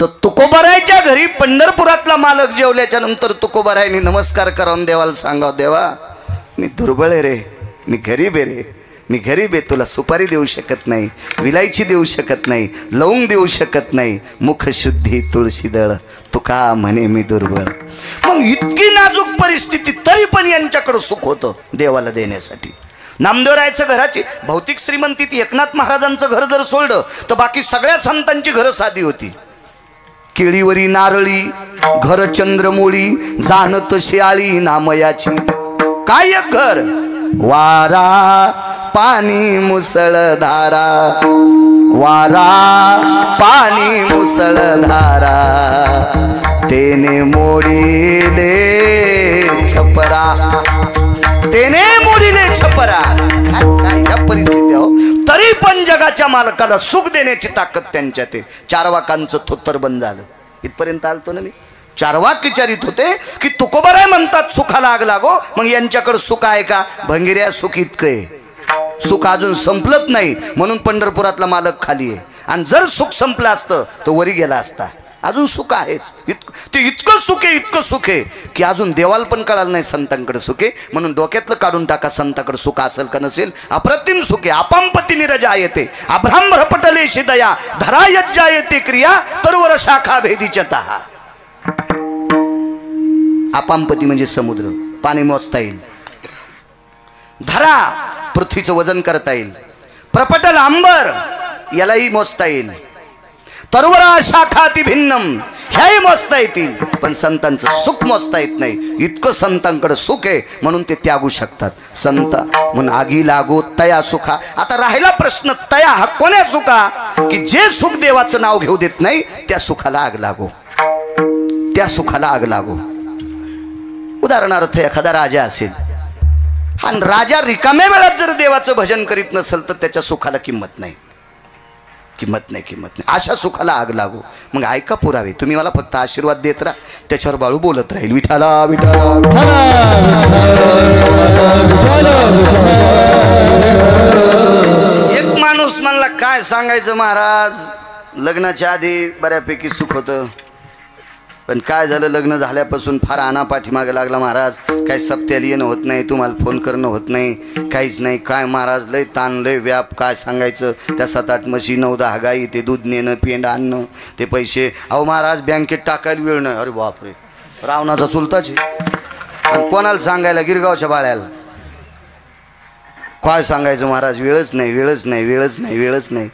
तर तुकोबारायच्या घरी पंढरपुरातला मालक जेवल्याच्या नंतर तुकोबारायनी नमस्कार करून देवाला सांगाव, देवा मी दुर्बळ आहे रे, मी गरीब आहे रे, मी गरीब आहे, तुला सुपारी देऊ शकत नाही, विलायची देऊ शकत नाही, लवंग देऊ शकत नाही, मुखशुद्धी तुळशी दळ, तुका म्हणे मी दुर्बळ. मग इतकी नाजूक परिस्थिती तरी पण यांच्याकडे सुख होतं देवाला देण्यासाठी. नामदेवरायचं घराची भौतिक श्रीमंती ती एकनाथ महाराजांचं घर जर सोडलं तर बाकी सगळ्या संतांची घरं साधी होती. केळीवरी नारळी घर चंद्रमोळी जाणत शियाळी नामयाची. काय एक घर, वारा पाणी मुसळधारा, वारा पाणी मुसळधारा, तेने मोडीले छपरा, तेने मोडीले छपरा. काय या परिस्थिती हो, तरी पण जगाच्या मालकाला सुख देण्याची ताकद त्यांच्यात आहे. चारवाकांचं थोत्तर बंद झालं. इथपर्यंत आलतो ना मी. चारवाक विचारित होते की तुकोबाराय म्हणतात सुखाला आग लागो, मग यांच्याकडे सुख आहे का? भंगिऱ्या सुख इतकं आहे, सुख अजून संपलत नाही, म्हणून पंढरपुरातला मालक खाली आहे. आणि जर सुख संपलं असतं तो वरी गेला असता. अजून सुख आहेच, ते इतकं सुख आहे, इतकं सुख आहे की अजून देवाला पण कळालं नाही संतांकडे सुख आहे. म्हणून डोक्यातलं काढून टाका, संतांकडे सुख असेल का नसेल. अप्रतिम सुख आहे. अपांपती निरजा येते अभ्राम्र पटले शिदया धरा यज्जा येते क्रिया तरवर शाखा भेदीचता. अपांपती म्हणजे समुद्र, पाणी मोजता येईल. धरा पृथ्वीचं वजन करता येईल. प्रपटल अंबर यालाही मोजता येईल. तरवरा शाखाती भिन्नम ह्याही मोजता येतील. पण संतांचं सुख मोजता येत नाही. इतकं संतांकडे सुख आहे म्हणून ते त्यागू शकतात. संत म्हणून आगी लागो तया सुखा. आता राहिला प्रश्न, तया हा कोण्या सुखा? की जे सुख देवाचं नाव घेऊ देत नाही त्या सुखाला आग लागो, त्या सुखाला आग लागो. उदाहरणार्थ एखादा राजा असेल आणि राजा रिकाम्या वेळात जर देवाचं भजन करीत नसेल तर त्याच्या सुखाला किंमत नाही, किंमत नाही, किंमत नाही. अशा सुखाला आग लागो. मग ऐका पुरावे, तुम्ही मला फक्त आशीर्वाद देत राहा, त्याच्यावर बाळू बोलत राहील विठाला विठाला. एक माणूस म्हणला काय सांगायचं महाराज, लग्नाच्या आधी बऱ्यापैकी सुख होतं, पण काय झालं, लग्न झाल्यापासून फार आनापाठीमागे लागला महाराज. काही सप्त्याला येणं होत नाही, तुम्हाला फोन करणं होत नाही, काहीच नाही. काय महाराज लय ताण लय व्याप, काय सांगायचं. त्या 7-8 म्हशी 9-10 गाई, ते दूध नेणं पेंड आणणं, ते पैसे. अहो महाराज बँकेत टाकायला वेळ नाही. अरे बापरे, रावणाचा चुलताच आहे. आणि कोणाला सांगायला, गिरगावच्या बाळ्याला काय सांगायचं महाराज, वेळच नाही वेळच नाही वेळच नाही वेळच नाही.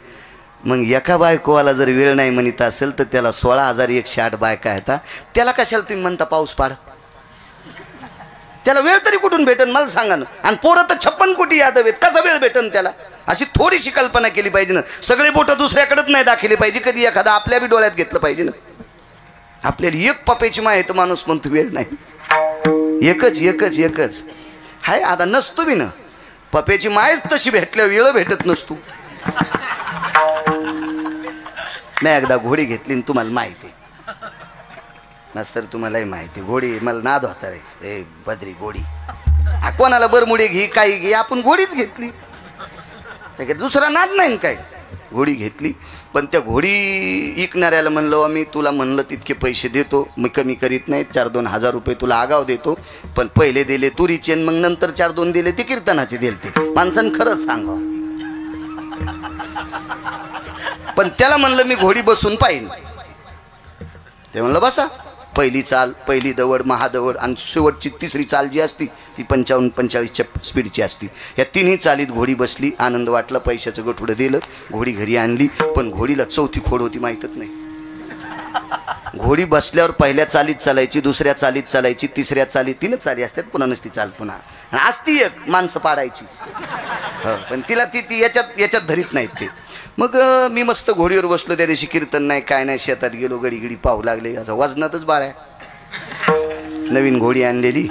मग एका बायकोवाला जर वेळ नाही म्हणत असेल तर त्याला 16,108 बायका येतात. त्याला कशाला तुम्ही म्हणता पाऊस पाड? त्याला वेळ तरी कुठून भेटन मला सांगा ना. आणि पोरं तर 56 कोटी यादव आहेत, कसा वेळ भेटन त्याला? अशी थोडीशी कल्पना केली पाहिजे ना. सगळे बोटं दुसऱ्याकडेच नाही दाखवले पाहिजे, कधी एखादा आपल्या बी डोळ्यात घेतलं पाहिजे ना. आपल्याला एक पपेची माय तर माणूस म्हणतो वेळ नाही. एकच एकच एकच हाय. आता नसतो बी ना, पप्याची मायच तशी भेटल्या वेळ भेटत नसतो. मी एकदा घोडी घेतली आणि तुम्हाला माहिती नसतर, तुम्हालाही माहिती. घोडी मला नाद होता रे, ए बद्री घोडी. कोणाला बरमुडे घे काही घे, आपण घोडीच घेतली. दुसरा नाद नाही काय. घोडी घेतली, पण त्या घोडी विकणाऱ्याला म्हणलं, आम्ही तुला म्हणलं तितके पैसे देतो, मी कमी करीत नाही. 4-2 हजार रुपये तुला आगाव देतो, पण पहिले दिले तुरीचे, मग नंतर 4-2 दिले ते कीर्तनाचे दिले. ते माणसानं खरंच सांगावं. पण त्याला म्हणलं मी घोडी बसून पाहिन. ते म्हणलं बसा. पहिली चाल, पहिली दवड, महादवड आणि शेवटची 3री चाल जी असती ती 55-45च्या स्पीडची असती. या 3ही चालीत घोडी बसली. आनंद वाटला. पैशाचं गठुडं दिलं, घोडी घरी आणली. पण घोडीला 4थी खोड होती, माहीतच नाही. घोडी बसल्यावर पहिल्या चालीत चालायची, दुसऱ्या चालीत चालायची, तिसऱ्या चालीत 3 चाली असतात, पुन्हा नसती चाल पुन्हा असती एक माणसं पाडायची. पण तिला ती याच्यात धरीत नाहीत ते. मग मी मस्त घोडीवर बसलो. त्या दिवशी कीर्तन नाही काय नाही, शेतात गेलो, गडी गडी पाहू लागले. असं वजनातच बाळ्या. नवीन घोडी आणलेली.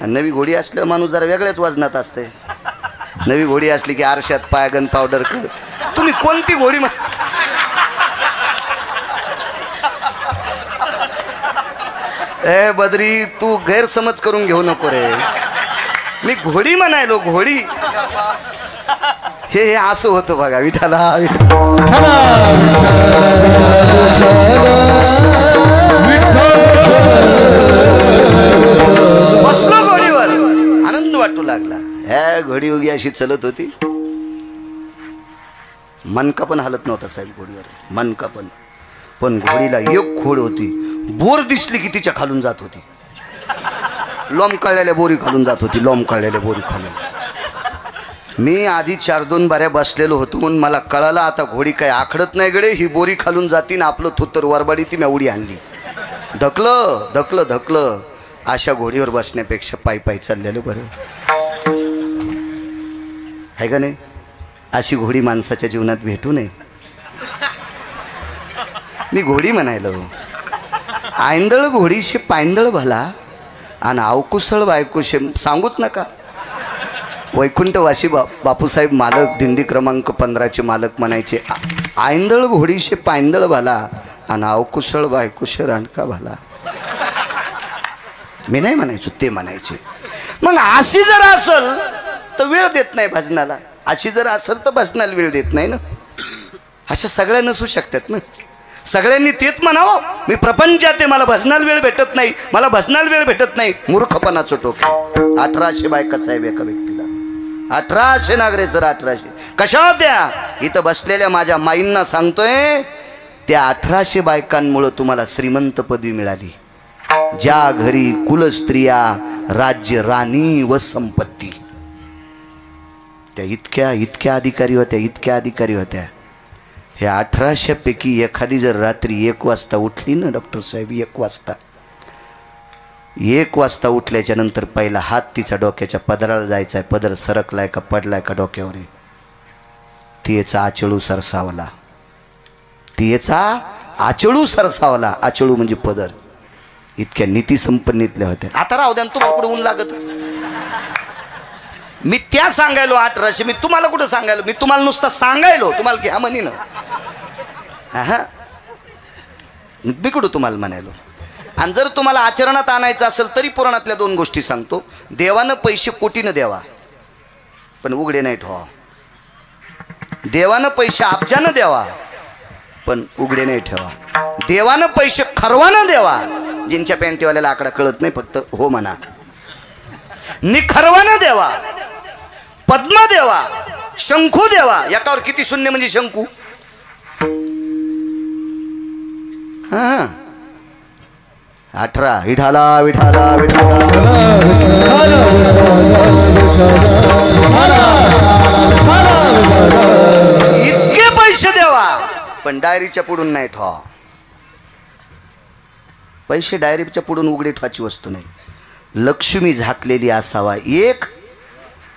नवी घोडी असल्यावर माणूस जरा वेगळ्याच वजनात असते. नवी घोडी असली की आरशात पायगन पावडर कर. तुम्ही कोणती घोडी ए बद्री, तू गैरसमज करून घेऊ नको रे. मी घोडी म्हणायलो, घोडी. हे असं होतं बघा. विठाला बसलो घोडीवर, आनंद वाटू लागला. ह्या घोडी उगी अशी चलत होती. मनका पण हलत नव्हता साहेब घोडीवर, मनका पण. पण घोडीला एक खोड होती. बोर दिसली की तिच्या खालून जात होती. लोंबकळलेल्या बोरी खालून जात होती, लोंबकळलेल्या बोरी खालून. मी आधी 4-2 बाऱ्या बसलेलो होतो, म्हणून मला कळालं आता घोडी काय आखडत नाही गडे, ही बोरी खालून जाती ना आपलं थुत्तर वरबाडी. ती मी उडी आणली. धकलं धकलं धकलं. अशा घोडीवर बसण्यापेक्षा पायी पायी चाललेलं बरं आहे का नाही? अशी घोडी माणसाच्या जीवनात भेटू नये. मी घोडी म्हणायलो. आयंदळ घोडीशी पायंदळ भला आणि अवकुसळ बायकोशे सांगूच नका. वैकुंठवासी बापूसाहेब मालक, दिंडी क्रमांक 15चे मालक म्हणायचे, आयंदळ घोडीशे पायंदळ भला आणि अवकुसळ बायकोशे रांडका भला. मी नाही म्हणायचो, ते म्हणायचे. मग अशी जर असल तर वेळ देत नाही भजनाला. अशी जर असेल तर भजनाला वेळ देत नाही ना. अशा सगळ्या नसू शकतात ना. सगळ्यांनी तेच म्हणावं, मी प्रपंचात आहे, मला भजनाला वेळ भेटत नाही, मला भजनाला वेळ भेटत नाही. मूर्खपणाचं टोक. 1800 बायका साहेब एका व्यक्तीला. 1800 नागरे सर, 1800 कशा होत्या? इथं बसलेल्या माझ्या माईंना सांगतोय, त्या 1800 बायकांमुळे तुम्हाला श्रीमंत पदवी मिळाली. ज्या घरी कुलस्त्रिया, राज्य, राणी व संपत्ती, त्या इतक्या इतक्या अधिकारी होत्या, इतक्या अधिकारी होत्या. हे 1800 पैकी एखादी जर रात्री 1 वाजता उठली ना डॉक्टर साहेब, 1 वाजता उठल्याच्या नंतर पहिला हात तिचा डोक्याच्या पदराला जायचा आहे. पदर सरकलाय का पडलाय का डोक्यावर, तिचा आचळू सरसावला. तिचा आचळू सरसावला. आचळू म्हणजे पदर. इतक्या नीती संपन्नीतल्या होत्या. आता राहू द्या, तुम्हाला कुठं ऊन लागत. मी त्या सांगायलो 1800. मी तुम्हाला कुठं सांगायलो? मी तुम्हाला नुसतं सांगायलो, तुम्हाला घ्या म्हणी ना. हा, मी कुठं तुम्हाला म्हणायलो. आणि जर तुम्हाला आचरणात आणायचं असेल तरी पुराणातल्या 2 गोष्टी सांगतो. देवानं पैसे कोटीनं द्यावा, पण उघडे नाही ठेवा. देवानं पैसे अब्जानं द्यावा, पण उघडे नाही ठेवा. देवानं पैसे खरवानं देवा. जिंच्या पॅन्टीवाल्याला आकडा कळत नाही, फक्त हो म्हणा. निखरवानं देवा, पद्म देवा, शंखू देवा. एकावर किती शून्य म्हणजे शंखू? हा 18. विठाला विठाला विठाला. इतके पैसे देवा, पण डायरीच्या पुढून नाही ठेवा. पैसे डायरीच्या पुढून उघडे ठेवायची वस्तू नाही. लक्ष्मी झाकलेली असावा. एक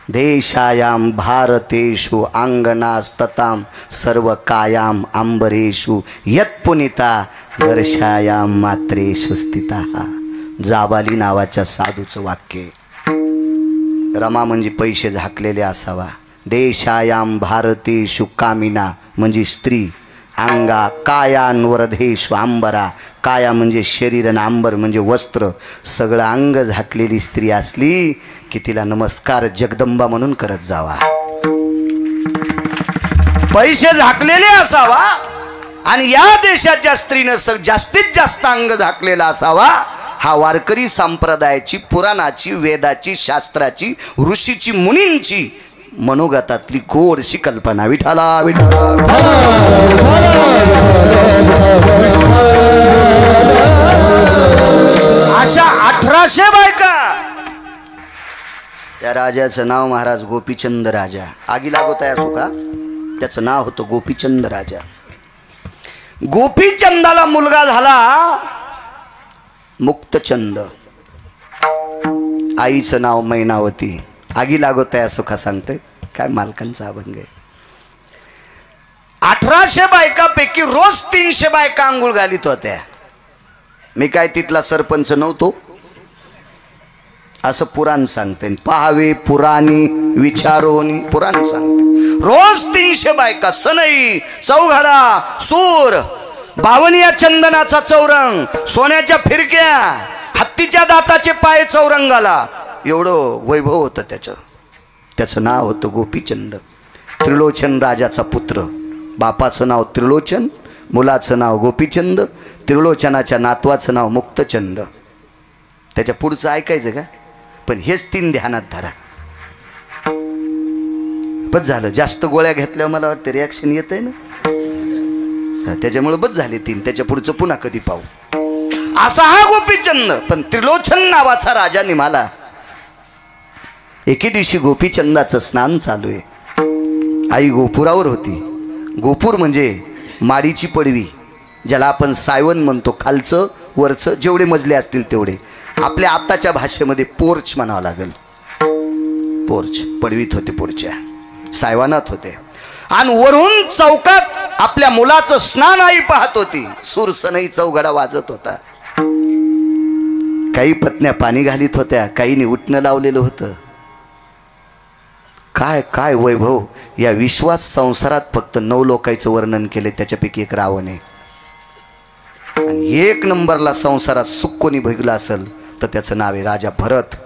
देशायाम भारतेषु अंगनास्तताम सर्व कायाम अंबरेषु यत्पुनिता दर्शायाम मात्रेषु स्थिता. जाबाली नावाच्या साधूचं वाक्य. रमा म्हणजे पैसे झाकलेले असावा. देशायाम भारतेषु कामिना म्हणजे स्त्री. अंगा कायान्वरधेषु अंबरा. काया म्हणजे शरीर आणि अंबर म्हणजे वस्त्र. सगळं अंग झाकलेली स्त्री असली की तिला नमस्कार जगदंबा म्हणून करत जावा. पैसे झाकलेले असावा. आणि या देशाच्या स्त्रीनं जास्तीत जास्त अंग झाकलेला असावा. हा वारकरी संप्रदायाची, पुराणाची, वेदाची, शास्त्राची, ऋषीची, मुनींची मनोगतातली गोडशी कल्पना. विठाला विठाला. अशा 1800 बायका. त्या राजाचं नाव महाराज गोपीचंद राजा. आगी लागत आहे असो का, त्याचं नाव होतं गोपीचंद राजा. गोपीचंदाला मुलगा झाला मुक्तचंद. आईचं नाव मैनावती. आगी लागत आहे असो का सांगते काय, मालकांचा अभंग आहे. 1800 बायकापैकी रोज 300 बायका आंघोळ घालीत होत्या. मी काय तिथला सरपंच नव्हतो असं पुराण सांगते. पाहावे पुराणी विचारोनी पुराण सांगते. रोज 300 बायका. सनई, चौघडा, सूर, बावनिया चंदनाचा चौरंग, सोन्याच्या फिरक्या, हत्तीच्या दाताचे पाय चौरंगाला. एवढं वैभव होतं त्याचं. त्याचं नाव होतं गोपीचंद. त्रिलोचन राजाचा पुत्र. बापाचं नाव त्रिलोचन, मुलाचं नाव गोपीचंद, त्रिलोचनाच्या नातवाचं नाव मुक्तचंद. त्याच्या पुढचं ऐकायचं का, पण हेच 3 ध्यानात धरा. बस झालं. जास्त गोळ्या घेतल्यावर मला वाटतं रिॲक्शन येत आहे ना, त्याच्यामुळे बस झाले 3. त्याच्या पुढचं पुन्हा कधी पाहू. असा हा गोपीचंद. पण त्रिलोचन नावाचा राजा निघाला. एके दिवशी गोपीचंदाचं स्नान चालू आहे. आई गोपुरावर होती. गोपूर म्हणजे माडीची पडवी, ज्याला आपण सायवन म्हणतो. खालचं वरचं जेवढे मजले असतील तेवढे. आपल्या आत्ताच्या भाषेमध्ये पोर्च म्हणावं लागेल. पोर्च पडवीत होते, पुढच्या सायवानात होते. आणि वरून चौकात आपल्या मुलाचं स्नान आई पाहत होती. सुरसनई चौघडा वाजत होता. काही पत्न्या पाणी घालीत होत्या, काहींनी उठणं लावलेलं होतं. काय काय वैभव. या विश्वास संसारात फक्त 9 लोकांचं वर्णन केले, त्याच्यापैकी एक रावण आहे. आणि 1 नंबरला संसारात सुख कोणी भोगला असेल तर त्याचं नाव आहे राजा भरत.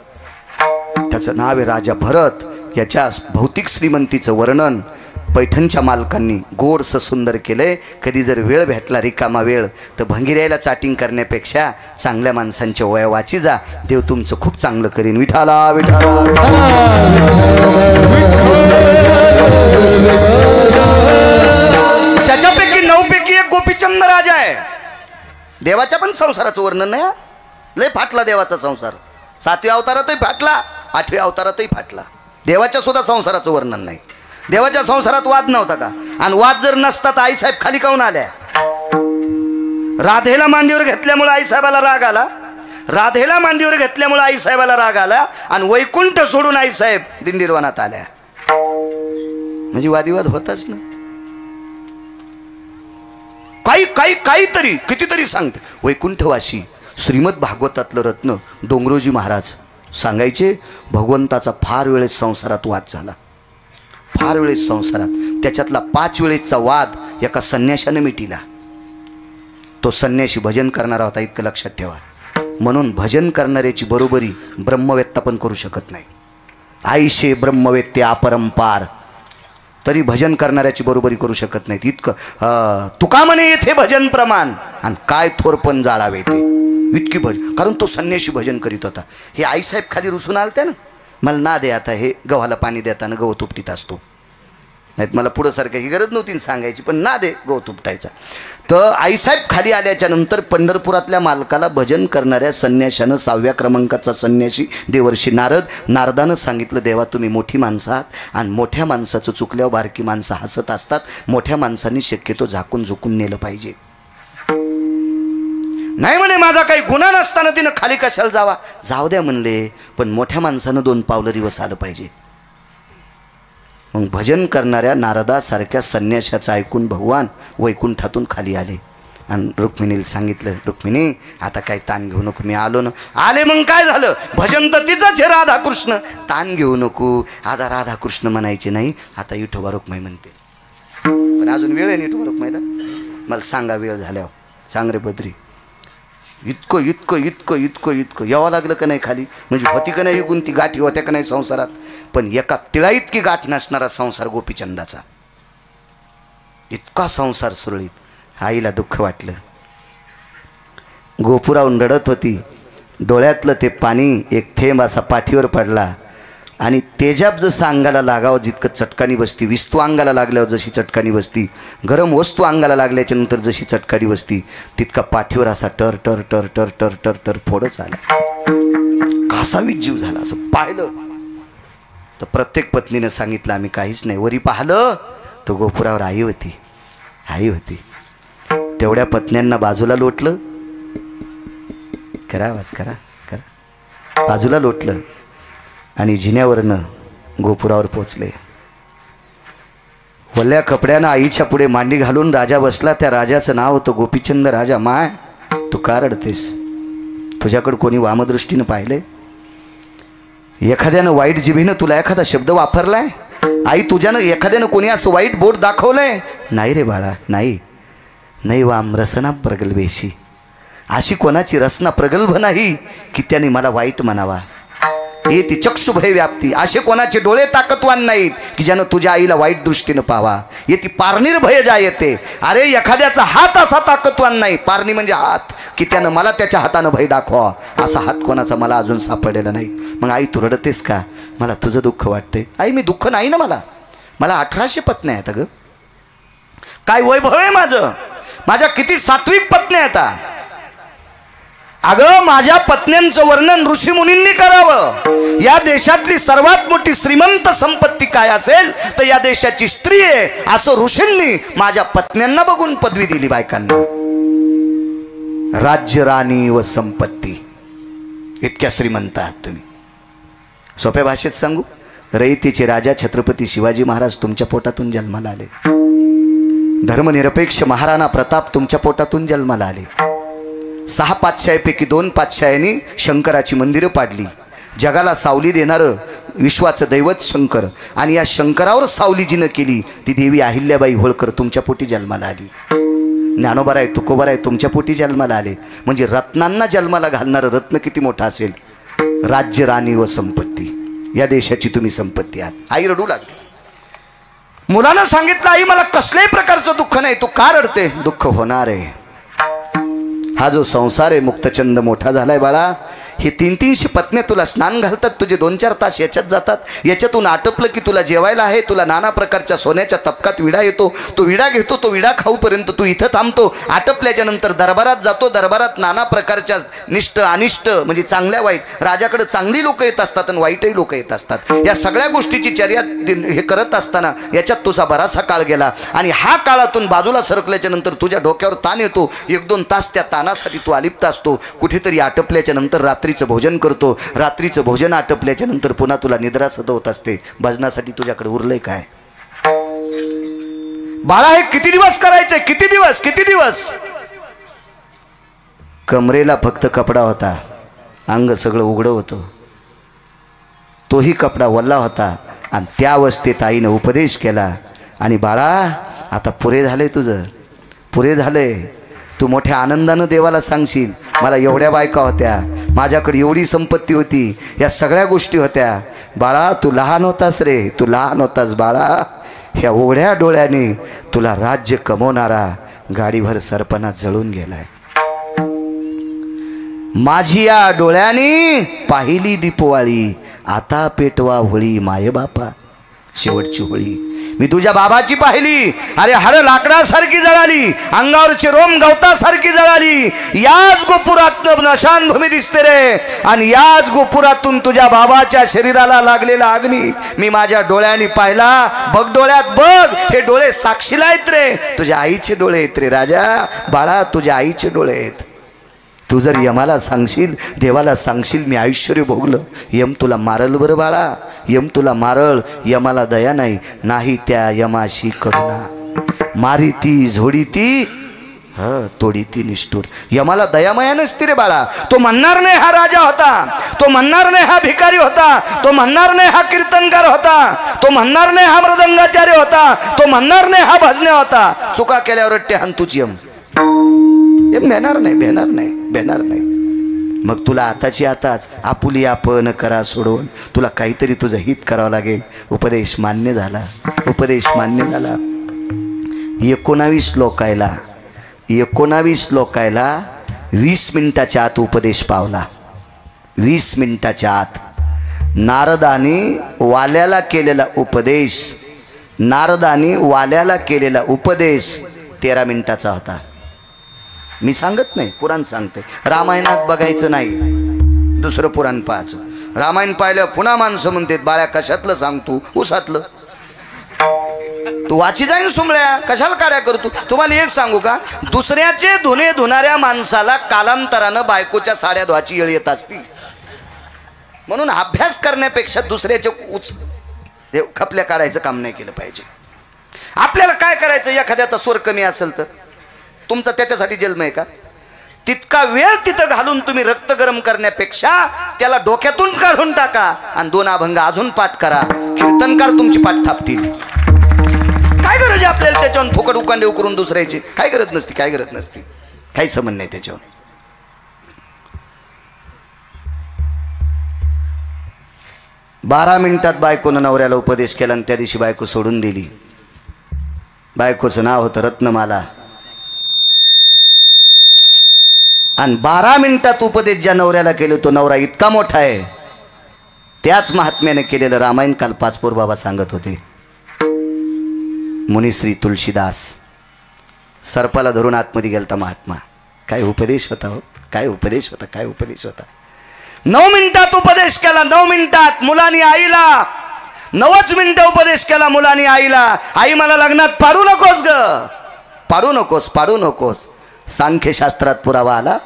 त्याचं नाव आहे राजा भरत. याच्या भौतिक श्रीमंतीचं वर्णन पैठणच्या मालकांनी गोडसं सुंदर केलंय. कधी जर वेळ भेटला, रिकामा वेळ, तर भंगिऱ्याला चाटिंग करण्यापेक्षा चांगल्या माणसांच्या वया वाची जा. देव तुमचं खूप चांगलं करीन. विठाला विठाला. त्याच्यापैकी 9 पैकी एक गोपीचंद राजा आहे. देवाच्या पण संसाराचं वर्णन नाही. लय फाटला देवाचा संसार. 7व्या अवतारातही फाटला, 8व्या अवतारातही फाटला. देवाच्या सुद्धा संसाराचं वर्णन नाही. देवाच्या संसारात वाद नव्हता का? आणि वाद जर नसता तर आईसाहेब खाली काऊन आल्या? राधेला मांडीवर घेतल्यामुळे आईसाहेबाला राग आला. राधेला मांडीवर घेतल्यामुळे आईसाहेबाला राग आला. आणि वैकुंठ सोडून आईसाहेब दिंडीरवनात आल्या. म्हणजे वादिवाद होताच ना. काहीतरी कितीतरी सांगते. वैकुंठवासी श्रीमद भागवतातलं रत्न डोंगरोजी महाराज सांगायचे, भगवंताचा फार वेळेस संसारात वाद झाला. फार वेळेस संसारात. त्याच्यातला 5 वेळेसचा वाद एका संन्याशाने मिटिला. तो संन्याशी भजन करणारा होता, इतकं लक्षात ठेवा. म्हणून भजन करणाऱ्याची बरोबरी ब्रह्मवेत्ता पण करू शकत नाही. आईशे ब्रह्मवेत्ते अपरंपार, तरी भजन करणाऱ्याची बरोबरी करू शकत नाहीत. इतकं तुका म्हणे येथे भजन प्रमाण. आणि काय थोरपण जाळावे ते इतकी भजन. कारण तो संन्याशी भजन करीत होता. हे आईसाहेब खाली रुसून आलते ना, मला ना दे आता हे गव्हाला पाणी देताना गवत उपटीत असतो, नाहीत मला पुढं सारखं ही गरज नव्हती सांगायची, पण ना दे गवत उपटायचा. तर आईसाहेब खाली आल्याच्या नंतर पंढरपुरातल्या मालकाला भजन करणाऱ्या संन्याशानं 6व्या क्रमांकाचा संन्याशी देवर्षी नारदानं सांगितलं, देवा तुम्ही मोठी माणसं आहात आणि मोठ्या माणसाचं चुकल्यावर बारकी माणसं हसत असतात, मोठ्या माणसांनी शक्यतो झाकून झुकून नेलं पाहिजे. नाही म्हणे माझा काही गुन्हा नसताना तिनं खाली कशाला जावा, जाऊ द्या म्हणले, पण मोठ्या माणसानं 2 पावलं रिवस आलं पाहिजे. मग भजन करणाऱ्या नारदासारख्या संन्याशाचं ऐकून भगवान वैकुंठातून खाली आले आणि रुक्मिणीला सांगितलं, रुक्मिणी आता काय ताण घेऊ नको, मी आलो ना. आले मग काय झालं, भजन तर तिचंच आहे राधाकृष्ण, ताण घेऊ नको. आता राधाकृष्ण म्हणायचे नाही, आता विठोबा रुक्माई म्हणते. पण अजून वेळ आहे ना विठोबा रुक्माईला, मला सांगा वेळ झाल्यावर, सांग रे बद्री. इतकं इतकं इतकं इतकं इतकं यावं लागलं का नाही खाली, म्हणजे होती का नाही गुंती गाठी होत्या का नाही संसारात, पण एका तिळा इतकी गाठ नसणारा संसार गोपीचंदाचा, इतका संसार सुरळीत. आईला दुःख वाटलं, गोपुराहून रडत होती, डोळ्यातलं ते पाणी एक थेंब असा पाठीवर पडला आणि तेजाब जसं अंगाला लागावं जितकं चटकानी बसती, विस्तू अंगाला लागल्यावर जशी चटकानी बसती, गरम वस्तू अंगाला लागल्याच्या नंतर जशी चटकानी बसती, तितका पाठीवर असा टर टर टर टर टर टर टर फोडच आला. कासावीत जीव झाला. असं पाहिलं तर प्रत्येक पत्नीनं सांगितलं आम्ही काहीच नाही. वरी पाहिलं तर गोपुरावर आई होती, आई होती. तेवढ्या पत्न्यांना बाजूला लोटलं, करा आवाज करा करा, बाजूला लोटलं आणि जिन्यावरनं गोपुरावर पोचले. वल्ल्या कपड्यानं आईच्या पुढे मांडी घालून राजा बसला. त्या राजाचं नाव होतं गोपीचंद राजा. माय तू का रडतेस, तुझ्याकडं कोणी वामदृष्टीनं पाहिले, एखाद्यानं वाईट जिभेनं तुला एखादा शब्द वापरलाय, आई तुझ्यानं एखाद्यानं कोणी असं वाईट बोट दाखवलंय, नाही रे बाळा, नाही नाही. वाम रसना प्रगल्भेशी, अशी कोणाची रसना प्रगल्भ नाही की त्याने मला वाईट म्हणावा. हे ती चक्षुभय व्याप्ती, असे कोणाचे डोळे ताकदवान नाहीत की ज्यानं तुझ्या आईला वाईट दृष्टीनं पाहावा. ये ती पारणीर भय जा येते. अरे एखाद्याचा हात असा ताकदवान नाही, पारणी म्हणजे हात, की त्यानं मला त्याच्या हातानं भय दाखवा, असा हात कोणाचा मला अजून सापडलेला नाही. मग आई तू रडतेस का, मला तुझं दुःख वाटते. आई मी दुःख नाही ना, मला 1800 पत्न्या आहेत. अगं काय वैभव आहे माझं, माझ्या किती सात्विक पत्न्या आहेत. अगं माझ्या पत्न्यांचं वर्णन ऋषीमुनींनी करावं. या देशातली सर्वात मोठी श्रीमंत संपत्ती काय असेल तर या देशाची स्त्री आहे, असं ऋषींनी माझ्या पत्न्यांना बघून पदवी दिली बायकांना. राज्य, राणी व संपत्ती, इतक्या श्रीमंत आहात तुम्ही. सोप्या भाषेत सांगू, रयतेचे राजा छत्रपती शिवाजी महाराज तुमच्या पोटातून जन्माला आले. धर्मनिरपेक्ष महाराणा प्रताप तुमच्या पोटातून जन्माला आले. 6 पातशाहीपैकी 2 पातशाह्यांनी शंकराची मंदिरं पाडली. जगाला सावली देणारं विश्वाचं दैवत शंकर, आणि या शंकरावर सावली जिनं केली ती देवी अहिल्याबाई होळकर तुमच्या पोटी जन्माला आली. ज्ञानोबाराय तुकोबाराय तुमच्या पोटी जन्माला आले. म्हणजे रत्नांना जन्माला घालणारं रत्न किती मोठं असेल. राज्य, राणी व संपत्ती, या देशाची तुम्ही संपत्ती आहात. आई रडू लागली. मुलानं सांगितलं, आई मला कसल्याही प्रकारचं दुःख नाही, तू का रडते. दुःख होणार आहे. हा जो संसार आहे मुक्तचंद मोठा झालाय बाळा. हे 300-300 पत्न्या तुला स्नान घालतात, तुझे 2-4 तास याच्यात जातात. याच्यातून आटपलं की तुला जेवायला आहे, तुला नाना प्रकारच्या सोन्याच्या तपकात विडा येतो, तो विडा घेतो, तो विडा खाऊपर्यंत तू इथं थांबतो. आटपल्याच्या नंतर दरबारात जातो, दरबारात नाना प्रकारच्या निष्ठ अनिष्ट म्हणजे चांगल्या वाईट, राजाकडे चांगली लोक येत असतात आणि वाईटही लोक येत असतात. या सगळ्या गोष्टीची चर्या हे करत असताना याच्यात तुझा बराचसा काळ गेला. आणि हा काळातून बाजूला सरकल्याच्या नंतर तुझ्या डोक्यावर ताण येतो. 1-2 तास त्या ताणासाठी तू अलिप्त असतो. कुठेतरी आटपल्याच्या नंतर रात्रीचं भोजन करतो. रात्रीचं भोजन आटपल्याच्या नंतर पुन्हा तुला निद्रा सदवत असते. भजनासाठी तुझ्याकडे उरलंय काय बाळा. हे किती दिवस करायचे, किती दिवस. कमरेला फक्त कपडा होता, अंग सगळं उघडं होतं. तोही कपडा वल्ला होता. आणि त्या अवस्थेत आईनं उपदेश केला, आणि बाळा आता पुरे झाले, तुझं पुरे झालंय. तू मोठ्या आनंदानं देवाला सांगशील, मला एवढ्या बायका होत्या, माझ्याकडे एवढी संपत्ती होती, या सगळ्या गोष्टी होत्या. बाळा तू लहान होतास रे, तू लहान होतास बाळा. ह्या उघड्या डोळ्याने तुला राज्य कमवणारा गाडीभर सरपणा जळून गेलाय. माझी या डोळ्यानी पाहिली दीपवाळी, आता पेटवा होळी माय बापा. शेवटची होळी मी तुझ्या बाबाची पाहिली. अरे हाड लाकडासारखी जळाली, अंगावरची रोम गवतासारखी जळाली. याच गोपुरात नशानभूमी दिसते रे, आणि याच गोपुरातून तुझ्या बाबाच्या शरीराला लागलेला अग्नी मी माझ्या डोळ्यांनी पाहिला. बघ डोळ्यात बघ, हे डोळे साक्षीला आहेत रे. तुझ्या आईचे डोळे आहेत रे राजा, बाळा तुझ्या आईचे डोळे आहेत. तू जर यमाला सांगशील, देवाला सांगशील मी ऐश्वर्य भोगलं, यम तुला मारल बरं बाळा, यम तुला मारल. यमाला दया नाही, नाही त्या यमाशी करुणा. मारी ती झोडी ती तोडी ती निष्ठूर. यमाला दयामया नसती रे बाळा. तो म्हणणार नाही हा राजा होता, तो म्हणणार नाही हा भिकारी होता, तो म्हणणार नाही हा कीर्तनकार होता, तो म्हणणार नाही हा मृदंगाचार्य होता, तो म्हणणार नाही हा भजने होता. चुका केल्यावर रट्टे हाणतूच यम. भेणार नाही, भेणार नाही, भेणार नाही. मग तुला आताची आताच आपुली आपण करा सोडून तुला काहीतरी तुझं हित करावं लागेल. उपदेश मान्य झाला, उपदेश मान्य झाला. 19 लोकायला 20 मिनिटाच्या आत उपदेश पावला. 20 मिनिटाच्या आत नारदाने वाल्याला केलेला उपदेश, नारदाने वाल्याला केलेला उपदेश 13 मिनिटाचा होता. मी सांगत नाही, पुराण सांगते. रामायणात बघायचं नाही, दुसरं पुराण पाहायचं. रामायण पाहिलं पुन्हा माणसं म्हणतात बाळ्या कशातलं सांगतो, उसातलं. तू वाची जाईन सुमळ्या, कशाला काड्या करतो. तुम्हाला एक सांगू का, दुसऱ्याचे धुणे धुणाऱ्या माणसाला कालांतरानं बायकोच्या साड्या धुवाची येळ येत असती. म्हणून अभ्यास करण्यापेक्षा दुसऱ्याचे खपल्या काढायचं काम नाही केलं पाहिजे. आपल्याला काय करायचं, एखाद्याचा स्वर कमी असेल तर तुमचा त्याच्यासाठी जन्म आहे का? तितका वेळ तिथं घालून तुम्ही रक्त गरम करण्यापेक्षा त्याला डोक्यातून काढून टाका आणि 2 अभंग अजून पाठ करा. कीर्तनकार तुमची पाठ थापतील. काय गरज आहे आपल्याला त्याच्यावर फुकट उकांडे उकरून दुसऱ्याची? काय गरज नसती, काय गरज नसती, काही संबंध नाही त्याच्यावर. 12 मिनिटात बायकोनं नवऱ्याला उपदेश केला आणि त्या दिवशी बायको सोडून दिली. बायकोचं नाव होतं रत्नमाला. आणि 12 मिनिटात उपदेश ज्या नवऱ्याला केले तो नवरा इतका मोठा आहे. त्याच महात्म्याने केलेलं रामायण काल पाचपोर बाबा सांगत होते. मुनिश्री तुलसीदास सर्पाला धरून आतमध्ये गेलता महात्मा. काय उपदेश होता हो, काय उपदेश होता, काय उपदेश होता. 9 मिनिटात उपदेश केला, 9 मिनिटात. मुलांनी आईला 9च मिनिटं उपदेश केला मुलांनी आईला. आई मला लग्नात पाडू नकोस ग, पाडू नकोस, पाडू नकोस. सांख्यशास्त्रात पुरावा आला.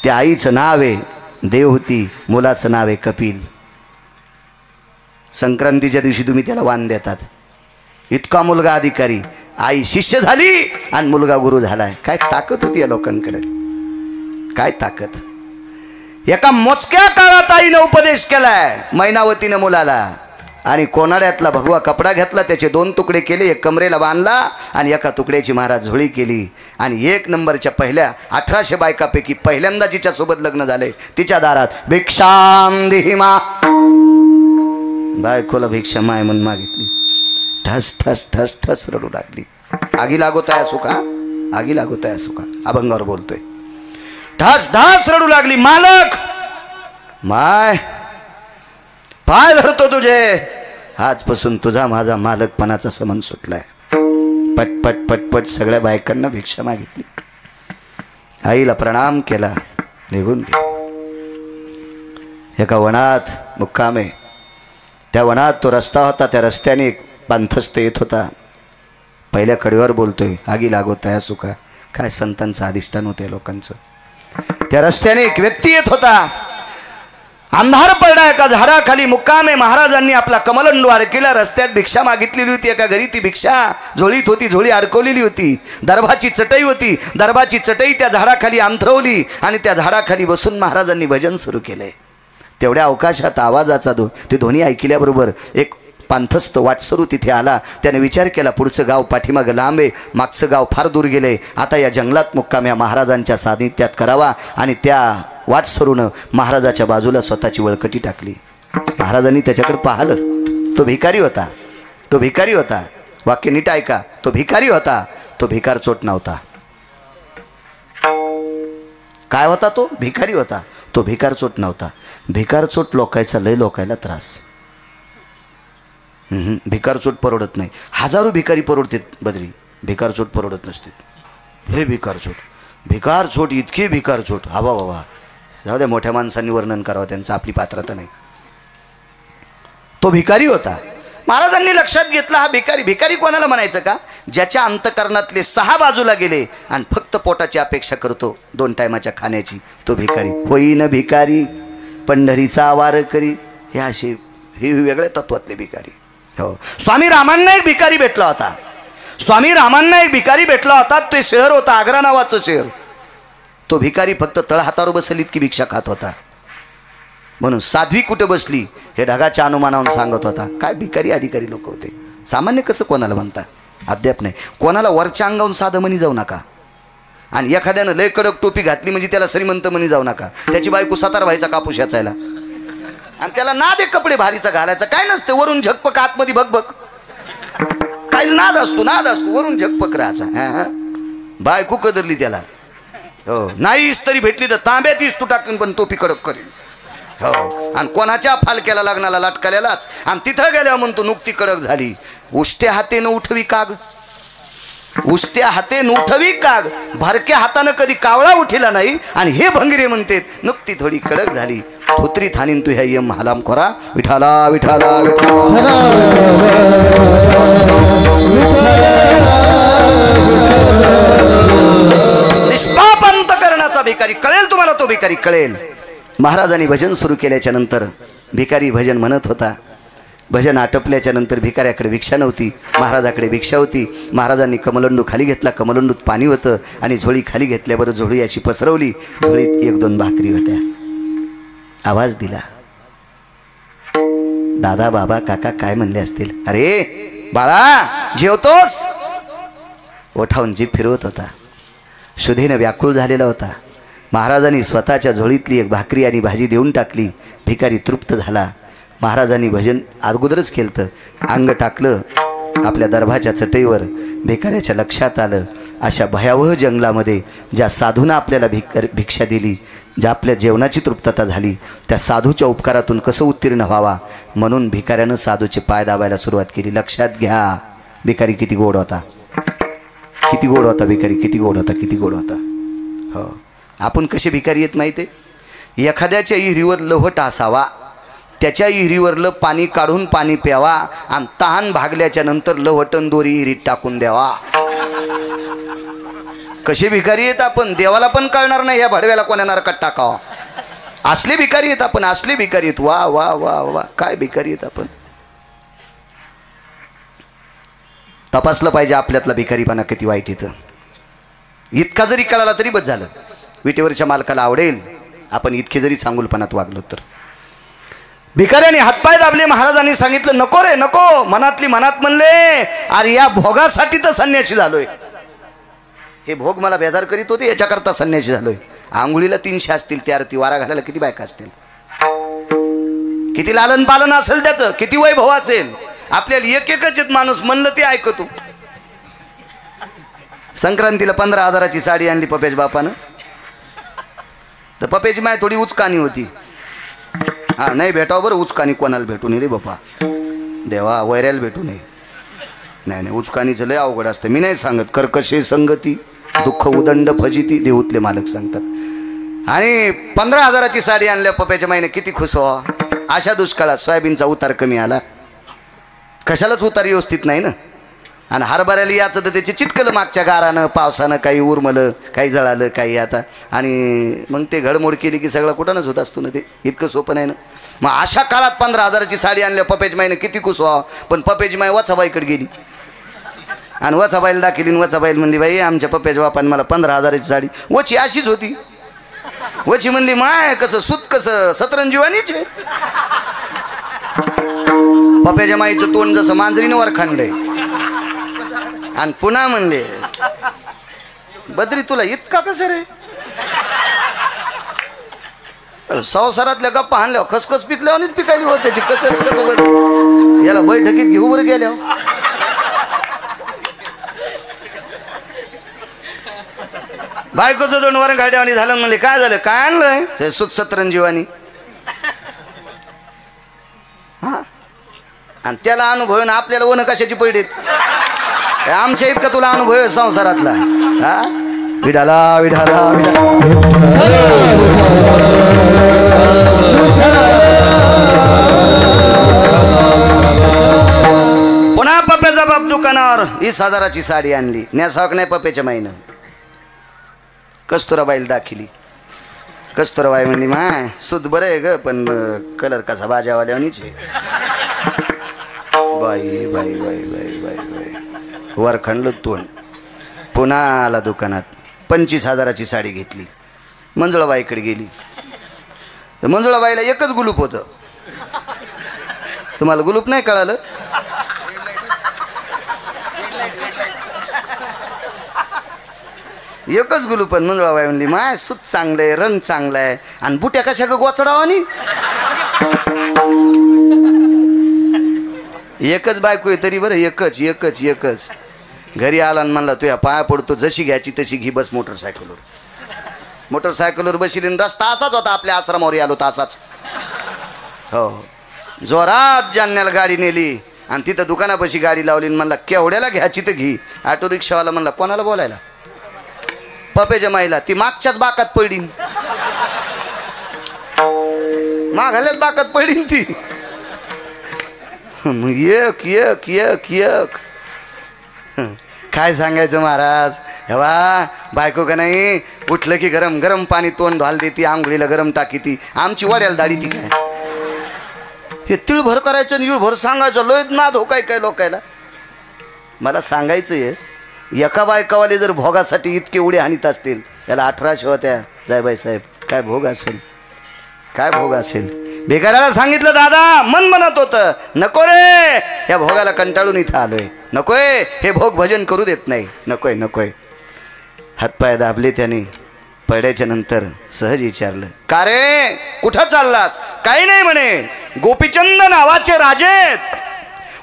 त्या आईचं नाव आहे देवहूती, मुलाचं नाव आहे कपिल. संक्रांतीच्या दिवशी तुम्ही त्याला वाण देतात. इतका मुलगा अधिकारी, आई शिष्य झाली आणि मुलगा गुरु झालाय. काय ताकद होती या लोकांकडे, काय ताकद. एका मोजक्या काळात आईनं उपदेश केलाय मैनावतीनं मुलाला. आणि कोनाड्यातला भगवा कपडा घेतला, त्याचे 2 तुकडे केले, एक कमरेला बांधला आणि एका तुकड्याची महाराज झोळी केली. आणि 1 नंबरच्या पहिल्या 1800 बायकापैकी पहिल्यांदा जिच्या सोबत लग्न झाले तिच्या दारात भिक्षाम देहि मा. बायकोला भिक्षा माय म्हणून मागितली. ठस ठस ठस ठस रडू लागली. आगी लागोताय सुका, आगी लागोताय सुका, अभंगावर बोलतोय. ठस ढास रडू लागली. मालक माय पाय धरतो तुझे, आजपासून तुझा माझा मालकपणाचा समन सुटलाय. पटपट पटपट सगळ्या बायकांना भिक्षा मागितली. आईला प्रणाम केला, निघून गेली. एका वनात मुक्काम आहे. त्या वनात तो रस्ता होता, त्या रस्त्याने एक पांथस्त येत होता. पहिल्या कडीवर बोलतोय आगी लागोताय सुका. काय संतांचं अधिष्ठान होते लोकांचं. त्या रस्त्याने एक व्यक्ती येत होता. अंधार पडला. एका झाडाखाली मुक्काम आहे. महाराजांनी आपला कमलंडवार केला. रस्त्यात भिक्षा मागितलेली होती. एका घरी ती भिक्षा झोळीत होती, झोळी अडकवलेली होती. दरबाची चटई होती, दरबाची चटई त्या झाडाखाली अंथरवली आणि त्या झाडाखाली बसून महाराजांनी भजन सुरू केले. तेवढ्या अवकाशात आवाजाचा ते ध्वनी ऐकल्याबरोबर एक पांथस्त वाटसरू तिथे आला. त्याने विचार केला पुढचं गाव पाठीमागं लांब आहे, मागचं गाव फार दूर गेले. आता या जंगलात मुक्काम या महाराजांच्या सानिध्यात करावा. आणि त्या वाटसरूनं महाराजाच्या बाजूला स्वतःची वळकटी टाकली. महाराजांनी त्याच्याकडे पाहिलं. तो भिकारी होता, तो भिकारी होता. वाक्य नीट ऐका. तो भिकारी होता, तो भिकार चोट नव्हता. काय होता तो? भिकारी होता. तो भिकारचोट नव्हता. भिकारचोट लोकायचा लय लोकायला त्रास. भिकारचोट परवडत नाही. हजारो भिकारी परवडतात बद्री, भिकारचोट परवडत नसते. लय भिकारचोट, भिकारचोट, इतकी भिकारचोट. हा बाबा जाऊ द्या, मोठ्या माणसांनी वर्णन करावं त्यांचं, आपली पात्रता नाही. तो भिकारी होता. महाराजांनी लक्षात घेतला हा भिकारी. भिकारी कोणाला म्हणायचं का? ज्याच्या अंतकरणातले 6 बाजूला गेले आणि फक्त पोटाची अपेक्षा करतो 2 टायमाच्या खाण्याची, तो भिकारी. होईन भिकारी पंढरीचा वार करी, हे असे हे वेगळ्या तत्वातले भिकारी. हो, स्वामी रामांना एक भिकारी भेटला होता. स्वामी रामांना एक भिकारी भेटला होता. ते शहर होतं आग्रा नावाचं शहर. तो भिकारी फक्त तळहातावर बसलीत की भिक्षा खात होता. म्हणून साध्वी कुठे बसली हे ढगाच्या अनुमानावरून सांगत होता. काय भिकारी अधिकारी लोक होते. सामान्य कसं कोणाला म्हणता अद्याप नाही. कोणाला वरच्या अंगावून साधं म्हणी जाऊ नका. आणि एखाद्यानं लय कडक टोपी घातली म्हणजे त्याला श्रीमंत म्हणी जाऊ नका. त्याची बायको 7 व्हायचा कापूस याचायला आणि त्याला नाद एक कपडे भारीचा घालायचा. काय नसते, वरून झकपक आतमध्ये भगभग. काय नाद असतो, नाद असतो, वरून झकपक राहायचा. बायको कदरली त्याला. हो, नाही इस्त्री भेटली तर तांब्यात इस्तू टाकून पण टोपी कडक करेल. हो, आणि कोणाच्या फालक्याला लग्नाला लटकाल्यालाच. आणि तिथं गेल्यावर म्हणतो नुकती कडक झाली. उष्ट्या हातेनं उठवी काग, उष्ट्या हातेनं उठवी काग, भरक्या हातानं कधी कावळा उठिला नाही. आणि हे भंगिरे म्हणते नुकती थोडी कडक झाली. थोत्री थानीन तू ह्या यम हलाम खोरा. विठाला विठाला विठाला. निष्पाप अंतकरणाचा भिकारी. कळेल तुम्हाला तो भिकारी, कळेल. महाराजांनी भजन सुरू केल्याच्या नंतर भिकारी भजन म्हणत होता. भजन आटपल्याच्या नंतर भिकाऱ्याकडे भिक्षा नव्हती, महाराजाकडे भिक्षा होती. महाराजांनी कमलंडू खाली घेतला. कमलंडूत पाणी होतं आणि झोळी खाली घेतल्याबरोबर झोळी अशी पसरवली. झोळीत 1-2 भाकरी होत्या. आवाज दिला. दादा, बाबा, काका काय म्हणले असतील? अरे बाळा, जेवतोस? ओठावून जीभ फिरवत होता. शुद्धीनं व्याकुळ झालेला होता. महाराजांनी स्वतःच्या झोळीतली 1 भाकरी आणि भाजी देऊन टाकली. भिकारी तृप्त झाला. महाराजांनी भजन अगोदरच केलं. अंग टाकलं आपल्या दर्भाच्या चटईवर. भिकाऱ्याच्या लक्षात आलं अशा भयावह जंगलामध्ये ज्या साधूनं आपल्याला भिक्षा दिली, ज्या आपल्या जेवणाची तृप्तता झाली, त्या साधूच्या उपकारातून कसं उत्तीर्ण व्हावा म्हणून भिकाऱ्यानं साधूचे पाय दाबायला सुरुवात केली. लक्षात घ्या भिकारी किती गोड होता, किती गोड होता भिकारी, किती गोड होता, किती गोड होता. हो, आपण कसे भिकारी आहेत माहिती आहे? एखाद्याच्या विहिरीवर लव्हट असावा, त्याच्या विहिरीवरलं पाणी काढून पाणी प्यावा आणि तहान भागल्याच्या नंतर लव्हटन दोरी विहिरीत टाकून द्यावा. कसे भिकारी आहेत आपण, देवाला पण कळणार नाही या भडव्याला कोण्या नरकात टाकावा. असले भिकारी आहेत आपण, असले भिकारी आहेत. वा वा वा वा, काय भिकारी आहेत आपण. तपासलं पाहिजे आपल्यातला भिकारीपणा किती वाईट येतं. इतका जरी कळाला तरी बस झालं. विटेवरच्या मालकाला आवडेल आपण इतके जरी चांगुलपणात वागलो तर. भिकाऱ्याने हातपाय दाबले. महाराजांनी सांगितलं नको रे नको. मनातली मनात म्हणले अरे या भोगासाठी तर संन्यासी झालोय. हे भोग मला बेजार करीत होते, याच्याकरता संन्यासी झालोय. आंघोळीला 300 असतील, त्या आरती वारा घालायला किती बायका असतील, किती लालन पालन असेल त्याचं, किती वैभव असेल. आपल्याला एकच माणूस म्हणलं ते ऐकतो. संक्रांतीला 15,000ची साडी आणली पप्याच्या बापानं. तर पप्याची माय थोडी उचकानी होती. हा नाही भेटावं बरं, उचकानी कोणाला भेटू नये रे बापा, देवा वैऱ्याला भेटू नये. नाही नाही, उचकानीचं लय अवघड असतं. मी नाही सांगत, कर्कशे संगती दुःख उदंड फजिती, देऊतले मालक सांगतात. आणि 15,000ची साडी आणल्या पप्याच्या माईने किती खुश व्हा. अशा दुष्काळात सोयाबीनचा उतार कमी आला, कशालाच उतार व्यवस्थित नाही ना. आणि हरभऱ्याला याचं तर त्याचे चिटकलं मागच्या गारानं पावसानं, काही उरमलं, काही जळालं, काही आता. आणि मग ते घडमोड केली की सगळं कुठंच होत असतो ना. ते इतकं सोपं नाही ना. मग अशा काळात 15,000ची साडी आणल्या पप्याची माईने किती खुश व्हावं. पण पप्याची माई वचाबाईकडे गेली आणि वचाबाईला दाखिली. वचाबाईल म्हणली बाई आमच्या पप्याच्या बापाने मला 15,000ची साडी. वची अशीच होती. वची म्हणली माय कसं सुत कसं सतरंजीवानीच आहे. पप्याच्या माईचं तोंड जसं मांजरीनं वर खांडलंय. आणि पुन्हा म्हणले बद्री तुला इतका कसं रे. संसारातल्या गप्पा आणल्या खसखस पिकल्यावरच पिकायली होत त्याची. कसं कसं बद्री याला बैठकीत घेऊ बरं गेल्या. बायकोचं दोन वर गाड्यावानी झालं म्हणले काय झालं काय आणलंय ते सतरंजीवानी हा आणि त्याला अनुभव ना आपल्याला वन कशाची पडलीत आमच्या इतका तुला अनुभव आहे संसारातला हा विडाला विडाला पुन्हा पप्प्याचा बाप दुकानावर 20,000ची साडी आणली नेसावक नाही पप्प्याच्या माईनं कस्तुराबाईला दाखिली कस्तुराबाई म्हणली माय सुद बरं आहे ग पण कलर कसा बाजावाल्यावानीच आहे बाई बाई बाई बाई बाई बाई वर खणलं तोंड पुन्हा आला दुकानात 25,000ची साडी घेतली मंजुळाबाईकडे गेली तर मंजुळाबाईला एकच गुलूप होतं तुम्हाला गुलूप नाही कळालं एकच गुलूपन मंजुळाबाई म्हणली माय सूत चांगलं आहे रंग चांगला आहे आणि बुट्या कशा ग गोचडावानी एकच बायको आहे तरी बरं एकच एकच एकच घरी आला आणि म्हणला तुया पाया पडतो जशी घ्यायची तशी घी बस मोटरसायकलवर बसली रस्ता असाच होता आपल्या आश्रमावर आलो तासाच हो जोरात जालन्याला गाडी नेली आणि तिथं दुकानापाशी गाडी लावली आणि म्हणला केवढ्याला घ्यायची तर घी ऑटो रिक्षावाला म्हणला कोणाला बोलायला पप्प्याच्या माईला ती मागच्याच बाकात पडीन माघाल्याच बाकात पडीन ती एक एक एक एक काय सांगायचं महाराज हेवा बायको का नाही उठलं की गरम गरम पाणी तोंड धुवाल देती आंघोळीला गरम टाकी ती आमची वड्याला दाढी ती काय हे तिळभर करायचं आणि इळभर सांगायचं लोयत नाद हो काय काय लोकायला मला सांगायचं आहे एका बायकावाले जर भोगासाठी इतके उडे हानीत असतील याला 18 होत्या जायबाई साहेब काय भोग असेल काय भोग असेल भिकाऱ्याला सांगितलं दादा मन म्हणत होतं नको रे या भोगाला कंटाळून इथं आलोय नकोय हे भोग भजन करू देत नाही नकोय नकोय हातपाय दाबले त्याने पड्याच्या नंतर सहज विचारलं का रे कुठं चाललास काही नाही म्हणे गोपीचंद नावाचे राजेत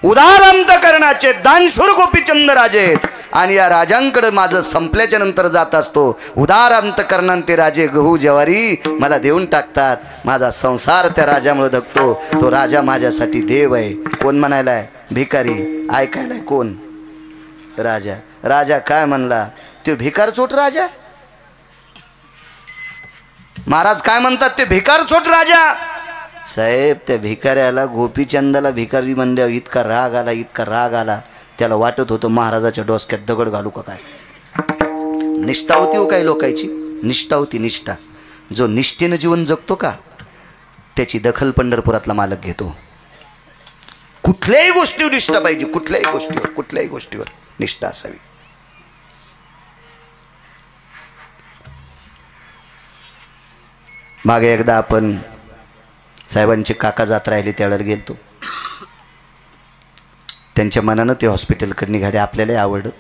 उदार अंतकरणाचे दानशूर गोपीचंद राजेत आणि या राजांकडे माझं संपल्याच्या नंतर जात असतो उदार अंतकरणांते राजे गहू ज्वारी मला देऊन टाकतात माझा संसार त्या राजामुळे धकतो तो राजा माझ्यासाठी देव आहे कोण म्हणायलाय भिकारी ऐकायलाय कोण राजा राजा काय म्हणला तो भिकार चोट राजा महाराज काय म्हणतात ते भिकार चोट राजा साहेब त्या भिकाऱ्याला गोपीचंदाला भिकारी म्हणल्यावर इतका राग आला त्याला वाटत होतं महाराजाच्या डोसक्यात दगड घालू का काय निष्ठा होती हो काही लोकांची निष्ठा होती निष्ठा जो निष्ठेनं जीवन जगतो का त्याची दखल पंढरपुरातला मालक घेतो कुठल्याही गोष्टीवर निष्ठा पाहिजे कुठल्याही गोष्टीवर निष्ठा असावी मागे एकदा आपण साहेबांचे काका जात राहिले त्यावेळेला गेलतो त्यांच्या मनानं ते हॉस्पिटलकडे निघाले आपल्यालाही आवडलं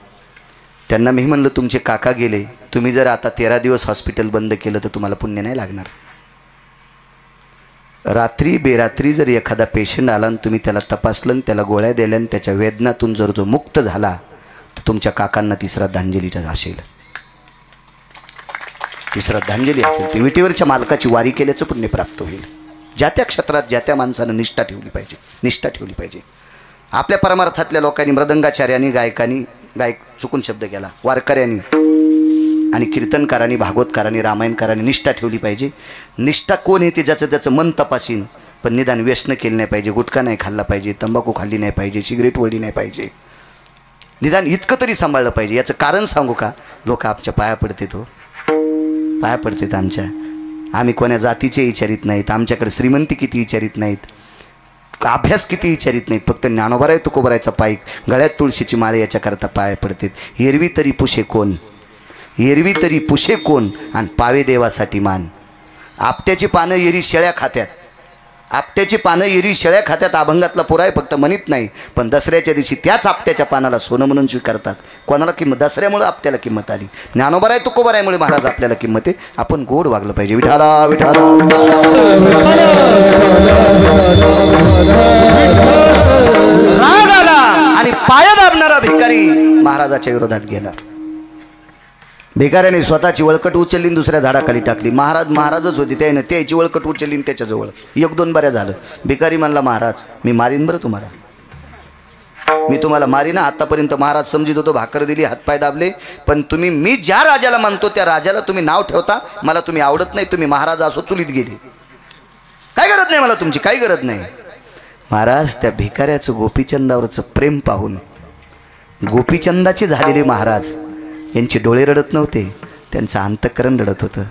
त्यांना मी म्हणलं तुमचे काका गेले तुम्ही जर आता 13 दिवस हॉस्पिटल बंद केलं तर तुम्हाला पुण्य नाही लागणार रात्री बेरात्री जर एखादा पेशंट आला आणि तुम्ही त्याला तपासलं आणि त्याला गोळ्या दिल्या आणि त्याच्या वेदनातून जर जो मुक्त झाला तर तुमच्या काकांना ती श्रद्धांजली असेल ती श्रद्धांजली असेल ती विटीवरच्या मालकाची वारी केल्याचं पुण्य प्राप्त होईल ज्या त्या क्षेत्रात ज्या त्या माणसानं निष्ठा ठेवली पाहिजे आपल्या परमार्थातल्या लोकांनी मृदंगाचार्यांनी गायक चुकून शब्द केला वारकऱ्यांनी आणि कीर्तनकारांनी भागवतकारांनी रामायणकारांनी निष्ठा ठेवली पाहिजे निष्ठा कोण येते ज्याचं त्याचं मन तपासीन पण निदान व्यसन केलं नाही पाहिजे गुटखा नाही खाल्ला पाहिजे तंबाखू खाल्ली नाही पाहिजे सिगरेट वळली नाही पाहिजे निदान इतकं तरी सांभाळलं पाहिजे याचं कारण सांगू का लोक आमच्या पाया पडतात आमच्या आम्ही कोण्या जातीचे विचारित नाहीत आमच्याकडे श्रीमंती किती विचारित नाहीत अभ्यास किती विचारित नाहीत फक्त ज्ञानोबाराय तुकोबारायचा पाईक गळ्यात तुळशीची माळे याच्याकरता पाया पडतात एरवी तरी पुशे कोण आणि पावे देवासाठी मान आपट्याची पानं एरी शेळ्या खात्यात अभंगातला पुराय फक्त म्हणत नाही पण दसऱ्याच्या दिवशी त्याच आपट्याच्या पानाला सोनं म्हणून स्वीकारतात कोणाला किंमत दसऱ्यामुळे आपल्याला किंमत आली ज्ञानोबाराय तुकोबारायमुळे महाराज आपल्याला किंमत आहे आपण गोड वागलं पाहिजे विठाला विठाला राग आला आणि पाया दाबणारा भिकारी महाराजाच्या विरोधात गेला भिकाऱ्याने स्वतःची वळकट उचलली आणि दुसऱ्या झाडाखाली टाकली. महाराजच होती, त्याने त्याची वळकट उचलली आणि त्याच्याजवळ. एक दोन बऱ्या झालं. भिकारी म्हणला, महाराज मी मारीन बरं तुम्हाला, मी तुम्हाला मारीन. आतापर्यंत महाराज समजित होतो, भाकर दिली, हातपाय दाबले, पण तुम्ही, मी ज्या राजाला मानतो त्या राजाला तुम्ही नाव ठेवता, मला तुम्ही आवडत नाही. तुम्ही महाराज असो चुलीत गेले, काय गरज नाही मला तुमची, काही गरज नाही. महाराज त्या भिकाऱ्याचं गोपीचंदावरचं प्रेम पाहून गोपीचंदाचे झालेले महाराज यांचे डोळे रडत नव्हते, त्यांचं अंतःकरण रडत होतं.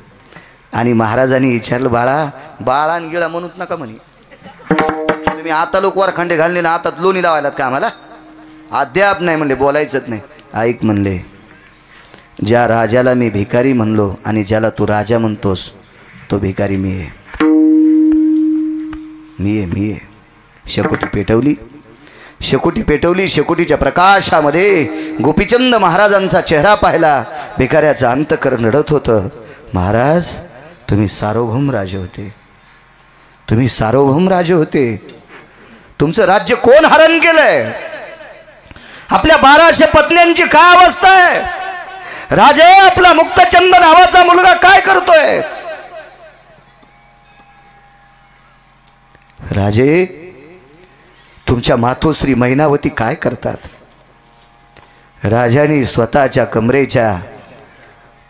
आणि महाराजांनी विचारलं, बाळा आणि गिळा म्हणूच नका म्हणे, तुम्ही आता लोक वरखंडे घालले ना, आता लोणी लावायलात का आम्हाला? अद्याप नाही म्हणले, बोलायचंच नाही. ऐक म्हणले, ज्या राजाला मी भिकारी म्हणलो आणि ज्याला तू राजा म्हणतोस तो भिकारी मी आहे. शेकोटी पेटवली. शेकोटीच्या प्रकाशामध्ये गोपीचंद महाराजांचा चेहरा पाहिला. भिकाऱ्याचं अंतःकरण रडत होतं. महाराज तुम्ही सार्वभौम राजे होते, तुमचं राज्य कोण हरण केलंय? आपल्या 1200 पत्न्यांची काय अवस्था आहे? राजे आपला मुक्तचंद नावाचा मुलगा काय करतोय? राजे तुमच्या मातोश्री मैनावती काय करतात? राजाने स्वतःच्या कमरेच्या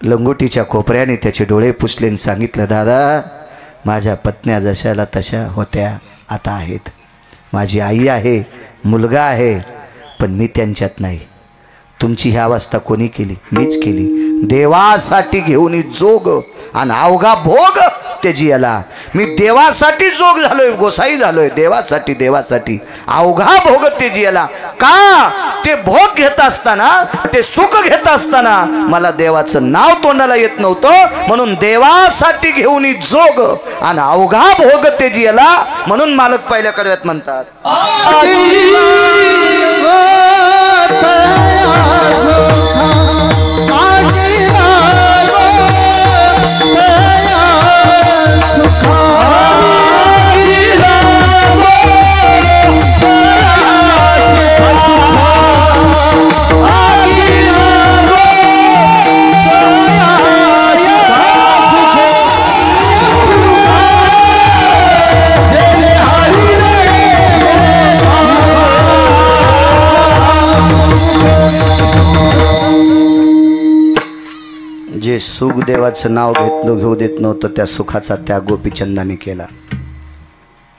लंगोटीच्या कोपऱ्याने त्याचे डोळे पुसले आणि सांगितलं, दादा माझ्या पत्न्या जशाला तशा होत्या आता आहेत. माझी आई आहे, मुलगा आहे, पण मी त्यांच्यात नाही. तुमची ही अवस्था कोणी केली? मीच केली. देवासाठी घेऊन जोग आणि अवघा भोग त्याची याला. मी देवासाठी जोग झालोय, गोसाई झालोय, देवासाठी अवघा भोग त्याची याला. का? ते भोग घेत असताना, ते सुख घेत असताना मला देवाचं नाव तोंडाला येत नव्हतं, म्हणून देवासाठी घेऊन जोग आणि अवघा भोग त्याची याला. म्हणून मालक पहिल्या कडव्यात म्हणतात, जे सुख देवाचं नाव घेऊ देत नव्हतं त्या सुखाचा त्याग गोपीचंदाने केला.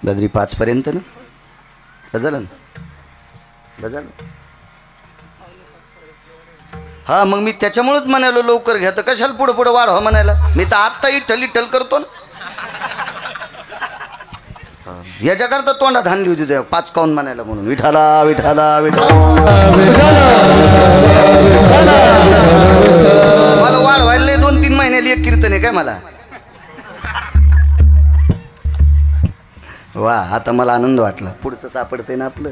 बद्री 5 पर्यंत ना गजल. हा मग मी त्याच्यामुळेच म्हणालो लवकर घ्या, तर कशाला पुढे वाढवा म्हणायला. मी तर आत्ता इठल करतो ना. याच्याकरता तोंडात हाणली होती त्या 5 काऊन म्हणायला, म्हणून विठाला. मला वाढवायला 2-3 महिन्याला एक कीर्तन आहे काय मला? वा, आता मला आनंद वाटला. पुढचं सापडते ना आपलं.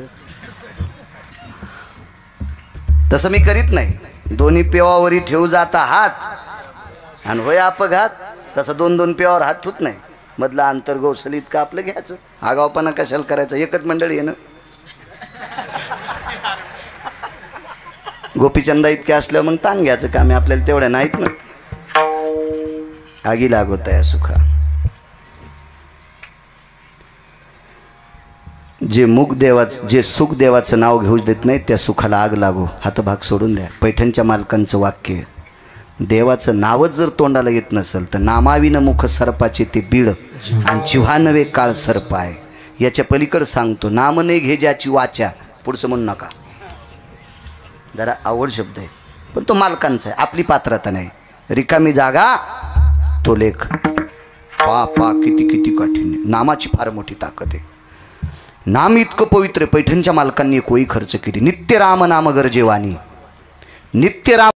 तसं मी करीत नाही. दोन्ही पेवावरी ठेवू जाता हात आणि होय अपघात, तसं 2-2 पेवावर हात ठेवत नाही. मधलं अंतर गौसलीत का आपलं घ्यायचं, आगावपणा कशाला करायचं. एकच मंडळी आहे ना. गोपीचंदा इतके असल्यावर मग ताण घ्यायचं काम आहे आपल्याला, तेवढ्या नाहीत ना. आगी लागत आहे सुखा. जे सुख देवाचं नाव घेऊ देत नाही त्या सुखाला आग लागो. हातभाग सोडून द्या. पैठणच्या मालकांचं वाक्य, देवाचं नावच जर तोंडाला येत नसेल तर नामाविन मुख सर्पाचे ते बीड आणि जिव्हा नवे काळ सर्प आहे. याच्या पलीकडे सांगतो, नाम नाही घे ज्याची वाचा. पुढचं म्हणू नका, जरा आवड शब्द आहे पण तो मालकांचा आहे, आपली पात्रता नाही. रिकामी जागा तो लेख. पा किती कठीण. नामाची फार मोठी ताकद आहे. नाम इतकं पवित्र. पैठणच्या मालकांनी कोई खर्च केली. नित्य राम नाम गरजेवानी. नित्य राम